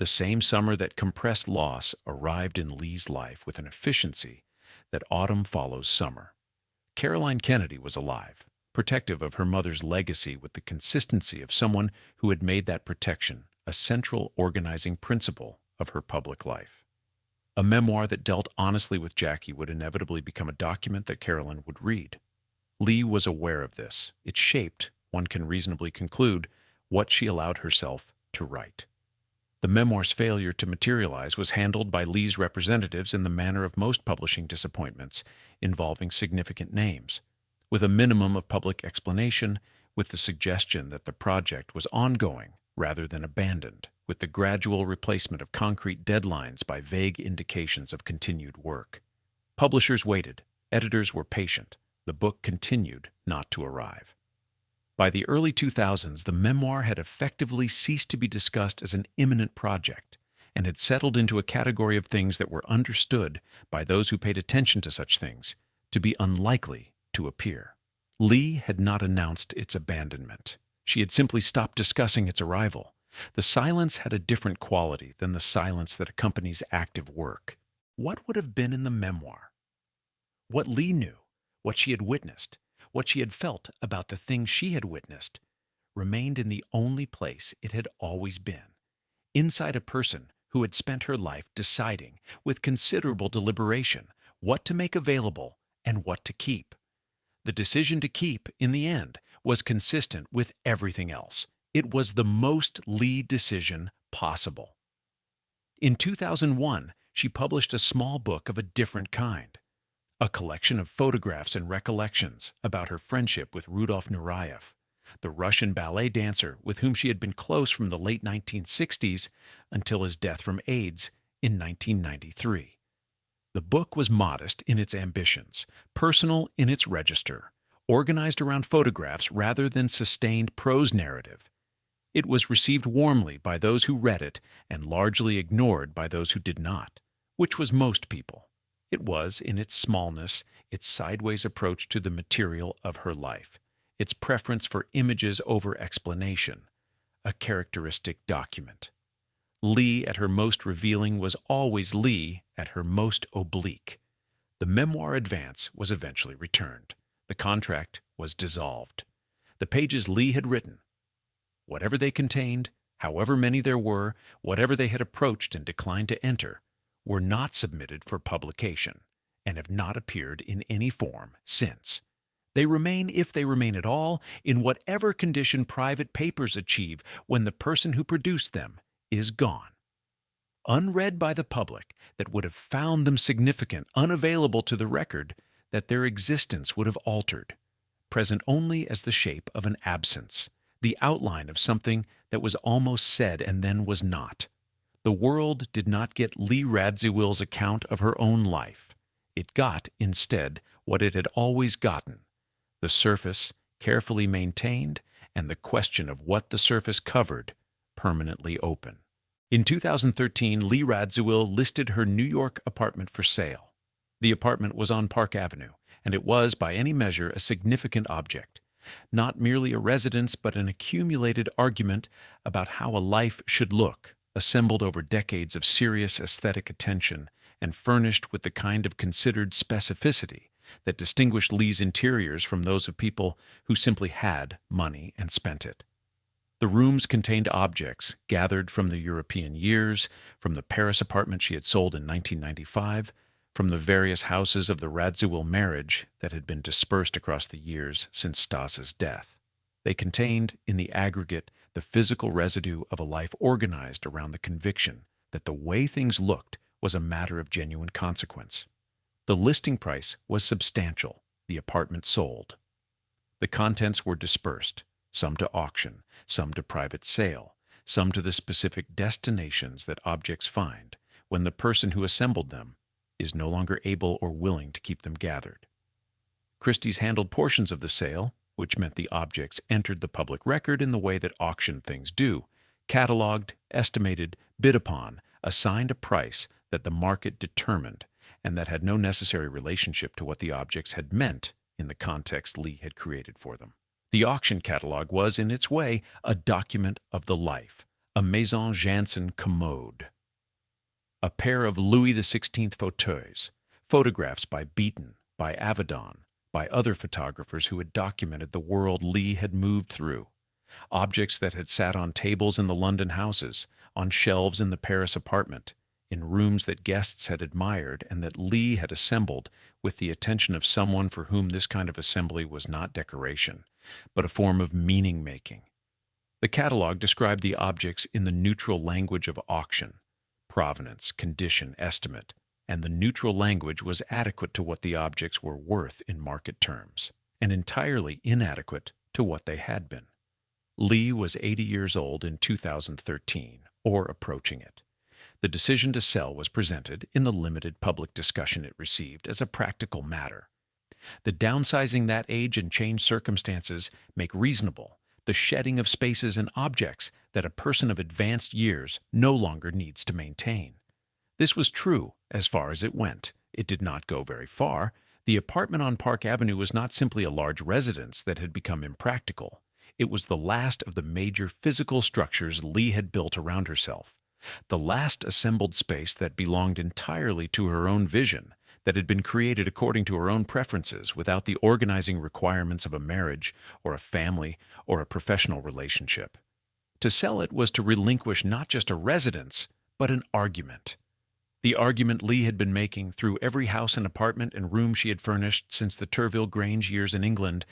The same summer that compressed loss arrived in Lee's life with an efficiency that autumn follows summer. Caroline Kennedy was alive, protective of her mother's legacy with the consistency of someone who had made that protection a central organizing principle of her public life. A memoir that dealt honestly with Jackie would inevitably become a document that Caroline would read. Lee was aware of this. It shaped, one can reasonably conclude, what she allowed herself to write. The memoir's failure to materialize was handled by Lee's representatives in the manner of most publishing disappointments involving significant names, with a minimum of public explanation, with the suggestion that the project was ongoing rather than abandoned, with the gradual replacement of concrete deadlines by vague indications of continued work. Publishers waited, editors were patient, the book continued not to arrive. By the early 2000s, the memoir had effectively ceased to be discussed as an imminent project and had settled into a category of things that were understood by those who paid attention to such things to be unlikely to appear. Lee had not announced its abandonment. She had simply stopped discussing its arrival. The silence had a different quality than the silence that accompanies active work. What would have been in the memoir? What Lee knew, what she had witnessed, what she had felt about the things she had witnessed, remained in the only place it had always been, inside a person who had spent her life deciding, with considerable deliberation, what to make available and what to keep. The decision to keep, in the end, was consistent with everything else. It was the most Lee decision possible. In 2001, she published a small book of a different kind, a collection of photographs and recollections about her friendship with Rudolf Nureyev, the Russian ballet dancer with whom she had been close from the late 1960s until his death from AIDS in 1993. The book was modest in its ambitions, personal in its register, organized around photographs rather than sustained prose narrative. It was received warmly by those who read it and largely ignored by those who did not, which was most people. It was, in its smallness, its sideways approach to the material of her life, its preference for images over explanation, a characteristic document. Lee at her most revealing was always Lee at her most oblique. The memoir advance was eventually returned. The contract was dissolved. The pages Lee had written, whatever they contained, however many there were, whatever they had approached and declined to enter, were not submitted for publication and have not appeared in any form since. They remain, if they remain at all, in whatever condition private papers achieve when the person who produced them is gone. Unread by the public that would have found them significant, unavailable to the record that their existence would have altered, present only as the shape of an absence, the outline of something that was almost said and then was not. The world did not get Lee Radziwill's account of her own life. It got, instead, what it had always gotten: the surface, carefully maintained, and the question of what the surface covered, permanently open. In 2013, Lee Radziwill listed her New York apartment for sale. The apartment was on Park Avenue, and it was, by any measure, a significant object. Not merely a residence, but an accumulated argument about how a life should look, assembled over decades of serious aesthetic attention and furnished with the kind of considered specificity that distinguished Lee's interiors from those of people who simply had money and spent it. The rooms contained objects gathered from the European years, from the Paris apartment she had sold in 1995, from the various houses of the Radziwill marriage that had been dispersed across the years since Stas's death. They contained, in the aggregate, the physical residue of a life organized around the conviction that the way things looked was a matter of genuine consequence. The listing price was substantial. The apartment sold. The contents were dispersed, some to auction, some to private sale, some to the specific destinations that objects find when the person who assembled them is no longer able or willing to keep them gathered. Christie's handled portions of the sale, which meant the objects entered the public record in the way that auction things do, cataloged, estimated, bid upon, assigned a price that the market determined, and that had no necessary relationship to what the objects had meant in the context Lee had created for them. The auction catalog was, in its way, a document of the life, a Maison Jansen commode. A pair of Louis XVI fauteuils, photographs by Beaton, by Avedon, by other photographers who had documented the world Lee had moved through, objects that had sat on tables in the London houses, on shelves in the Paris apartment, in rooms that guests had admired and that Lee had assembled with the attention of someone for whom this kind of assembly was not decoration, but a form of meaning-making. The catalog described the objects in the neutral language of auction, provenance, condition, estimate, and the neutral language was adequate to what the objects were worth in market terms, and entirely inadequate to what they had been. Lee was 80 years old in 2013, or approaching it. The decision to sell was presented, in the limited public discussion it received, as a practical matter. The downsizing that age and changed circumstances make reasonable the shedding of spaces and objects that a person of advanced years no longer needs to maintain. This was true as far as it went. It did not go very far. The apartment on Park Avenue was not simply a large residence that had become impractical. It was the last of the major physical structures Lee had built around herself, the last assembled space that belonged entirely to her own vision, that had been created according to her own preferences without the organizing requirements of a marriage or a family or a professional relationship. To sell it was to relinquish not just a residence, but an argument. The argument Lee had been making through every house and apartment and room she had furnished since the Turville Grange years in England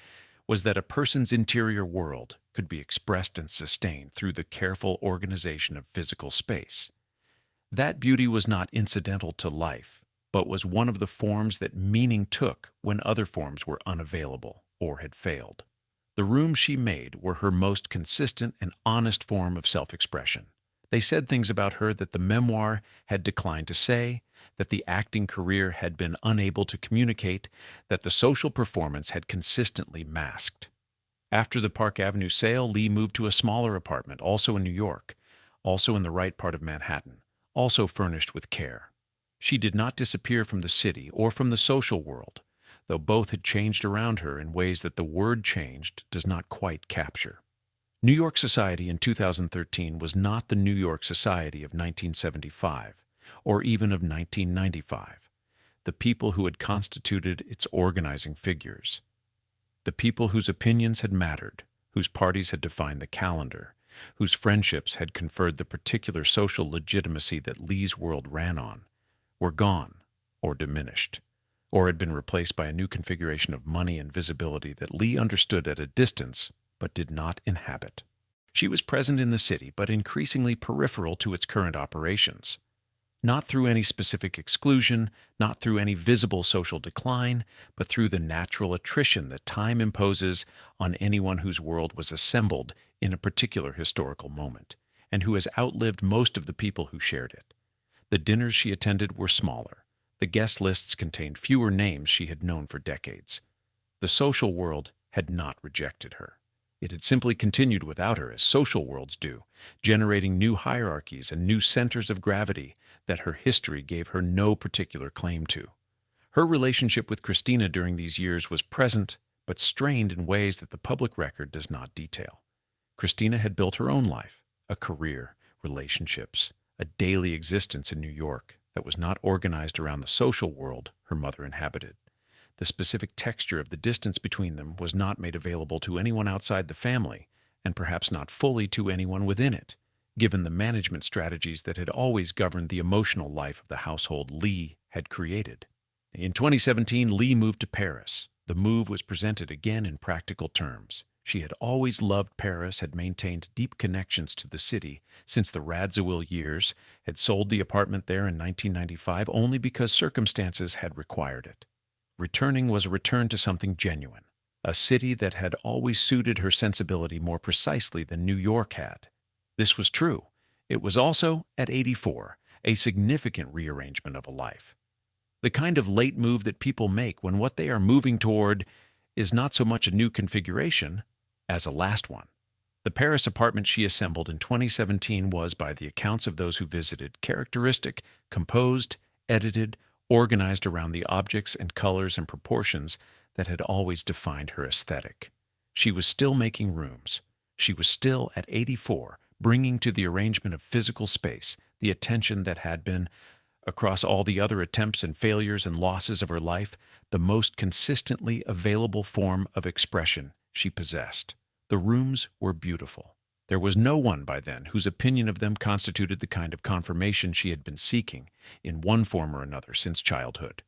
was that a person's interior world could be expressed and sustained through the careful organization of physical space. That beauty was not incidental to life, but was one of the forms that meaning took when other forms were unavailable or had failed. The rooms she made were her most consistent and honest form of self-expression. They said things about her that the memoir had declined to say, that the acting career had been unable to communicate, that the social performance had consistently masked. After the Park Avenue sale, Lee moved to a smaller apartment, also in New York, also in the right part of Manhattan, also furnished with care. She did not disappear from the city or from the social world, though both had changed around her in ways that the word changed does not quite capture. New York society in 2013 was not the New York society of 1975 or even of 1995, the people who had constituted its organizing figures, the people whose opinions had mattered, whose parties had defined the calendar, whose friendships had conferred the particular social legitimacy that Lee's world ran on, were gone or diminished, or had been replaced by a new configuration of money and visibility that Lee understood at a distance but did not inhabit. She was present in the city, but increasingly peripheral to its current operations. Not through any specific exclusion, not through any visible social decline, but through the natural attrition that time imposes on anyone whose world was assembled in a particular historical moment, and who has outlived most of the people who shared it. The dinners she attended were smaller. The guest lists contained fewer names she had known for decades. The social world had not rejected her. It had simply continued without her, as social worlds do, generating new hierarchies and new centers of gravity that her history gave her no particular claim to. Her relationship with Christina during these years was present, but strained in ways that the public record does not detail. Christina had built her own life, a career, relationships, a daily existence in New York that was not organized around the social world her mother inhabited. The specific texture of the distance between them was not made available to anyone outside the family, and perhaps not fully to anyone within it, given the management strategies that had always governed the emotional life of the household Lee had created. In 2017, Lee moved to Paris. The move was presented again in practical terms. She had always loved Paris, had maintained deep connections to the city since the Radziwill years, had sold the apartment there in 1995 only because circumstances had required it. Returning was a return to something genuine, a city that had always suited her sensibility more precisely than New York had. This was true. It was also, at 84, a significant rearrangement of a life. The kind of late move that people make when what they are moving toward is not so much a new configuration as a last one. The Paris apartment she assembled in 2017 was, by the accounts of those who visited, characteristic, composed, edited, organized around the objects and colors and proportions that had always defined her aesthetic. She was still making rooms. She was still, at 84, bringing to the arrangement of physical space the attention that had been, across all the other attempts and failures and losses of her life, the most consistently available form of expression she possessed. The rooms were beautiful. There was no one by then whose opinion of them constituted the kind of confirmation she had been seeking, in one form or another, since childhood.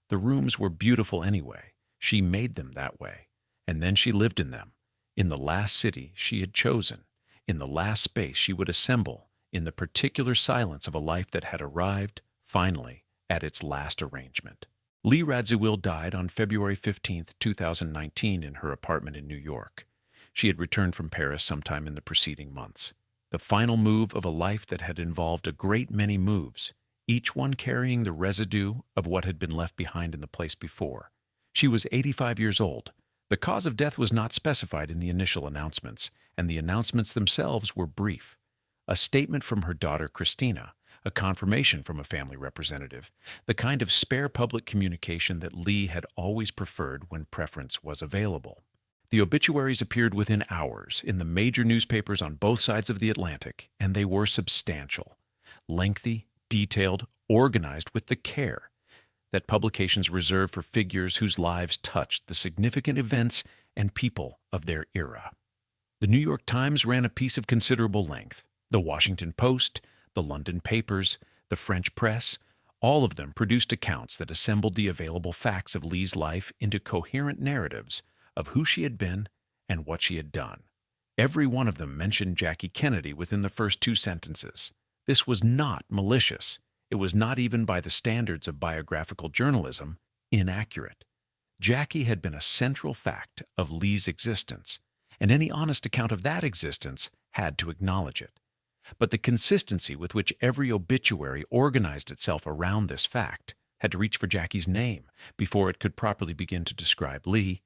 The rooms were beautiful anyway. She made them that way. And then she lived in them, in the last city she had chosen, in the last space she would assemble, in the particular silence of a life that had arrived, finally, at its last arrangement. Lee Radziwill died on February 15, 2019, in her apartment in New York. She had returned from Paris sometime in the preceding months. The final move of a life that had involved a great many moves, each one carrying the residue of what had been left behind in the place before. She was 85 years old. The cause of death was not specified in the initial announcements, and the announcements themselves were brief. A statement from her daughter Christina, a confirmation from a family representative, the kind of spare public communication that Lee had always preferred when preference was available. The obituaries appeared within hours in the major newspapers on both sides of the Atlantic, and they were substantial, lengthy, detailed, organized with the care, that publications reserved for figures whose lives touched the significant events and people of their era. The New York Times ran a piece of considerable length. The Washington Post, the London papers, the French press, all of them produced accounts that assembled the available facts of Lee's life into coherent narratives of who she had been and what she had done. Every one of them mentioned Jackie Kennedy within the first two sentences. This was not malicious. It was not even by the standards of biographical journalism inaccurate. Jackie had been a central fact of Lee's existence, and any honest account of that existence had to acknowledge it. But the consistency with which every obituary organized itself around this fact had to reach for Jackie's name before it could properly begin to describe Lee,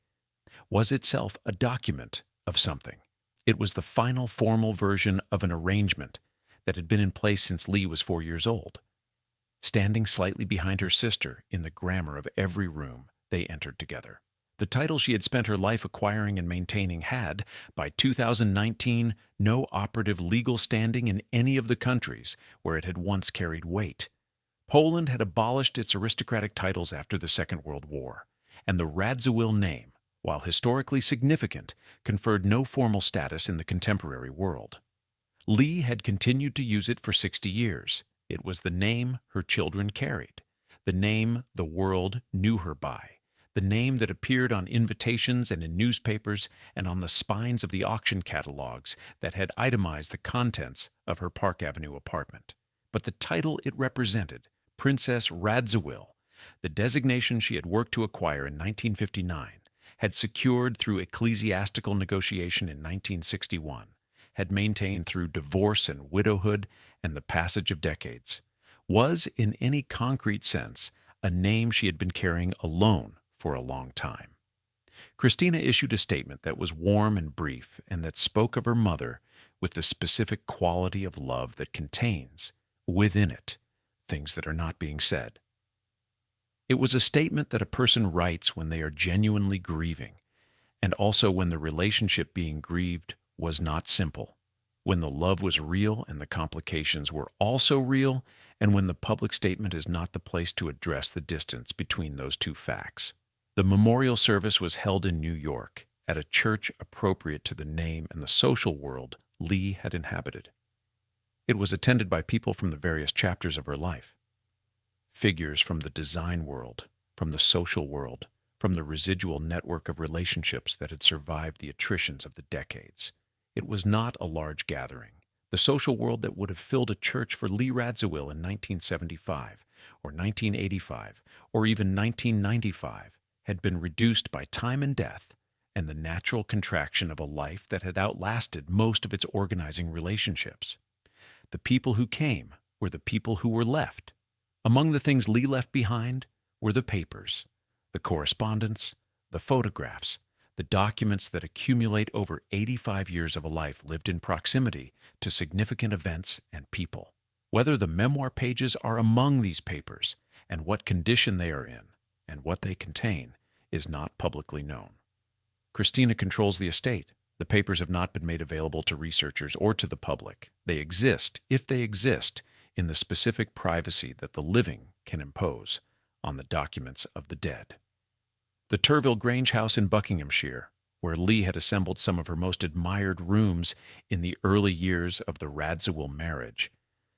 was itself a document of something. It was the final formal version of an arrangement that had been in place since Lee was 4 years old. Standing slightly behind her sister in the grammar of every room they entered together. The title she had spent her life acquiring and maintaining had, by 2019, no operative legal standing in any of the countries where it had once carried weight. Poland had abolished its aristocratic titles after the Second World War, and the Radziwill name, while historically significant, conferred no formal status in the contemporary world. Lee had continued to use it for 60 years. It was the name her children carried, the name the world knew her by, the name that appeared on invitations and in newspapers and on the spines of the auction catalogs that had itemized the contents of her Park Avenue apartment. But the title it represented, Princess Radziwill, the designation she had worked to acquire in 1959, had secured through ecclesiastical negotiation in 1961, had maintained through divorce and widowhood and the passage of decades, was, in any concrete sense, a name she had been carrying alone for a long time. Christina issued a statement that was warm and brief and that spoke of her mother with the specific quality of love that contains, within it, things that are not being said. It was a statement that a person writes when they are genuinely grieving, and also when the relationship being grieved was not simple, when the love was real and the complications were also real, and when the public statement is not the place to address the distance between those two facts. The memorial service was held in New York, at a church appropriate to the name and the social world Lee had inhabited. It was attended by people from the various chapters of her life. Figures from the design world, from the social world, from the residual network of relationships that had survived the attritions of the decades. It was not a large gathering. The social world that would have filled a church for Lee Radziwill in 1975, or 1985, or even 1995, had been reduced by time and death and the natural contraction of a life that had outlasted most of its organizing relationships. The people who came were the people who were left. Among the things Lee left behind were the papers, the correspondence, the photographs, the documents that accumulate over 85 years of a life lived in proximity to significant events and people. Whether the memoir pages are among these papers and what condition they are in and what they contain is not publicly known. Christina controls the estate. The papers have not been made available to researchers or to the public. They exist, if they exist, in the specific privacy that the living can impose on the documents of the dead. The Turville Grange house in Buckinghamshire, where Lee had assembled some of her most admired rooms in the early years of the Radziwill marriage,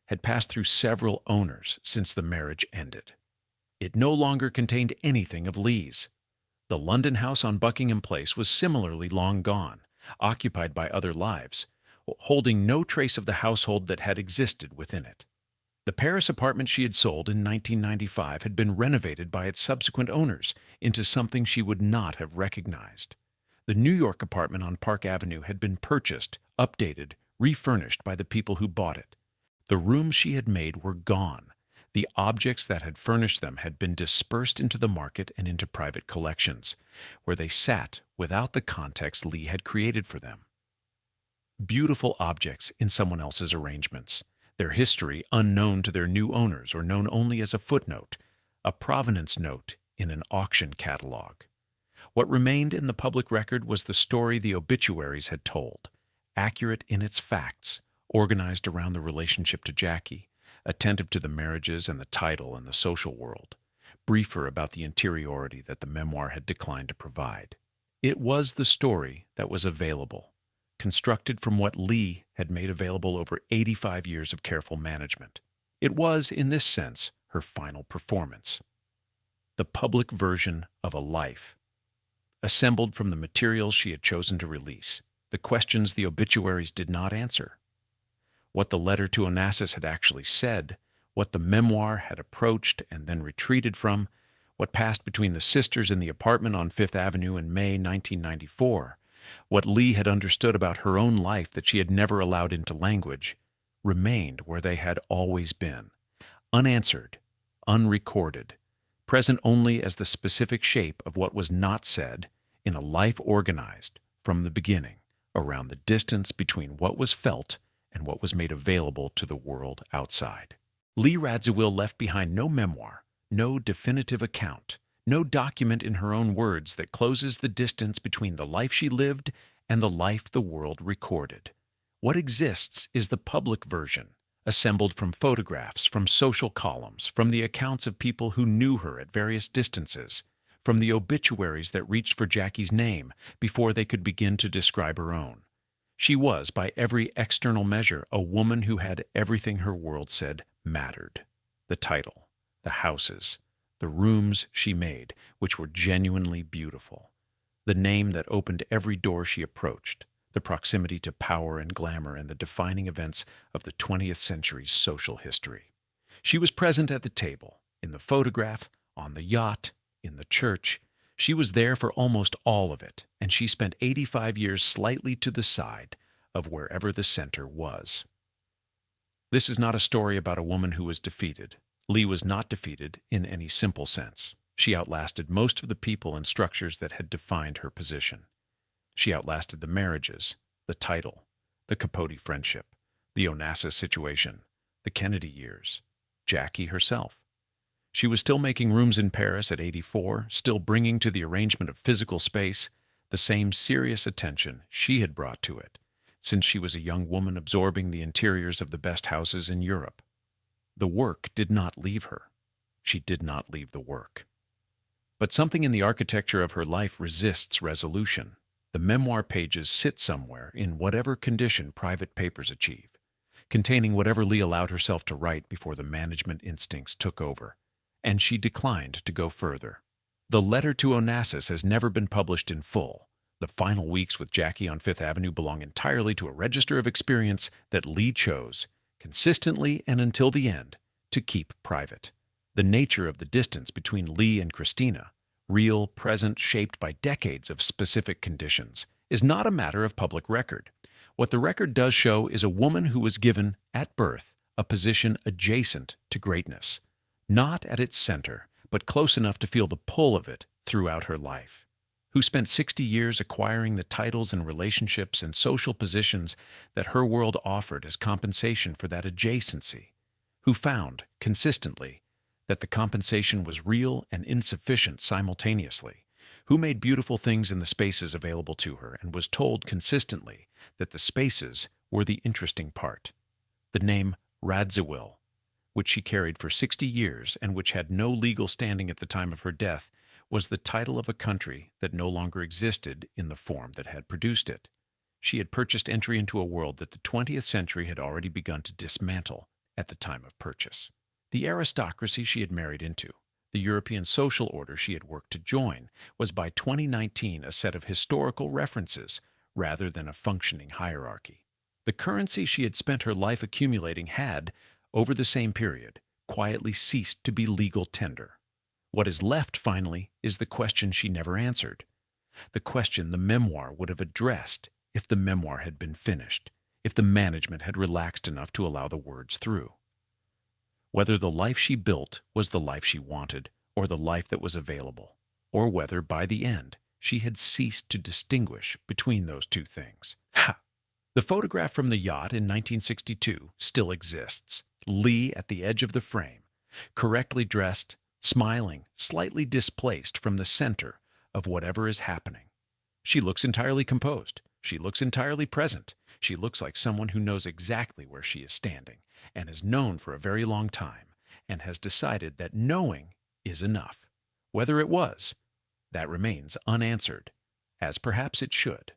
had passed through several owners since the marriage ended. It no longer contained anything of Lee's. The London house on Buckingham Place was similarly long gone, occupied by other lives, holding no trace of the household that had existed within it. The Paris apartment she had sold in 1995 had been renovated by its subsequent owners into something she would not have recognized. The New York apartment on Park Avenue had been purchased, updated, refurnished by the people who bought it. The rooms she had made were gone. The objects that had furnished them had been dispersed into the market and into private collections, where they sat without the context Lee had created for them. Beautiful objects in someone else's arrangements, their history unknown to their new owners or known only as a footnote, a provenance note in an auction catalog. What remained in the public record was the story the obituaries had told, accurate in its facts, organized around the relationship to Jackie, attentive to the marriages and the title and the social world, briefer about the interiority that the memoir had declined to provide. It was the story that was available, constructed from what Lee had made available over 85 years of careful management. It was, in this sense, her final performance. The public version of a life, assembled from the materials she had chosen to release, the questions the obituaries did not answer, what the letter to Onassis had actually said, what the memoir had approached and then retreated from, what passed between the sisters in the apartment on Fifth Avenue in May 1994, what Lee had understood about her own life that she had never allowed into language, remained where they had always been, unanswered, unrecorded, present only as the specific shape of what was not said in a life organized from the beginning around the distance between what was felt and what was made available to the world outside. Lee Radziwill left behind no memoir, no definitive account, no document in her own words that closes the distance between the life she lived and the life the world recorded. What exists is the public version, assembled from photographs, from social columns, from the accounts of people who knew her at various distances, from the obituaries that reached for Jackie's name before they could begin to describe her own. She was, by every external measure, a woman who had everything her world said mattered. The title, the houses, the rooms she made, which were genuinely beautiful, the name that opened every door she approached, the proximity to power and glamour and the defining events of the 20th century's social history. She was present at the table, in the photograph, on the yacht, in the church. She was there for almost all of it, and she spent 85 years slightly to the side of wherever the center was. This is not a story about a woman who was defeated. Lee was not defeated in any simple sense. She outlasted most of the people and structures that had defined her position. She outlasted the marriages, the title, the Capote friendship, the Onassis situation, the Kennedy years, Jackie herself. She was still making rooms in Paris at 84, still bringing to the arrangement of physical space the same serious attention she had brought to it, since she was a young woman absorbing the interiors of the best houses in Europe. The work did not leave her. She did not leave the work. But something in the architecture of her life resists resolution. The memoir pages sit somewhere in whatever condition private papers achieve, containing whatever Lee allowed herself to write before the management instincts took over, and she declined to go further. The letter to Onassis has never been published in full. The final weeks with Jackie on Fifth Avenue belong entirely to a register of experience that Lee chose, consistently and until the end, to keep private. The nature of the distance between Lee and Christina, real, present, shaped by decades of specific conditions, is not a matter of public record. What the record does show is a woman who was given, at birth, a position adjacent to greatness, not at its center, but close enough to feel the pull of it throughout her life, who spent 60 years acquiring the titles and relationships and social positions that her world offered as compensation for that adjacency, who found, consistently, that the compensation was real and insufficient simultaneously, who made beautiful things in the spaces available to her and was told consistently that the spaces were the interesting part. The name Radziwill, which she carried for 60 years and which had no legal standing at the time of her death, was the title of a country that no longer existed in the form that had produced it. She had purchased entry into a world that the 20th century had already begun to dismantle at the time of purchase. The aristocracy she had married into, the European social order she had worked to join, was by 2019 a set of historical references rather than a functioning hierarchy. The currency she had spent her life accumulating had, over the same period, quietly ceased to be legal tender. What is left, finally, is the question she never answered, the question the memoir would have addressed if the memoir had been finished, if the management had relaxed enough to allow the words through. Whether the life she built was the life she wanted, or the life that was available, or whether, by the end, she had ceased to distinguish between those two things. Ha! The photograph from the yacht in 1962 still exists. Lee at the edge of the frame, correctly dressed, smiling, slightly displaced from the center of whatever is happening. She looks entirely composed. She looks entirely present. She looks like someone who knows exactly where she is standing, and has known for a very long time, and has decided that knowing is enough. Whether it was, that remains unanswered, as perhaps it should.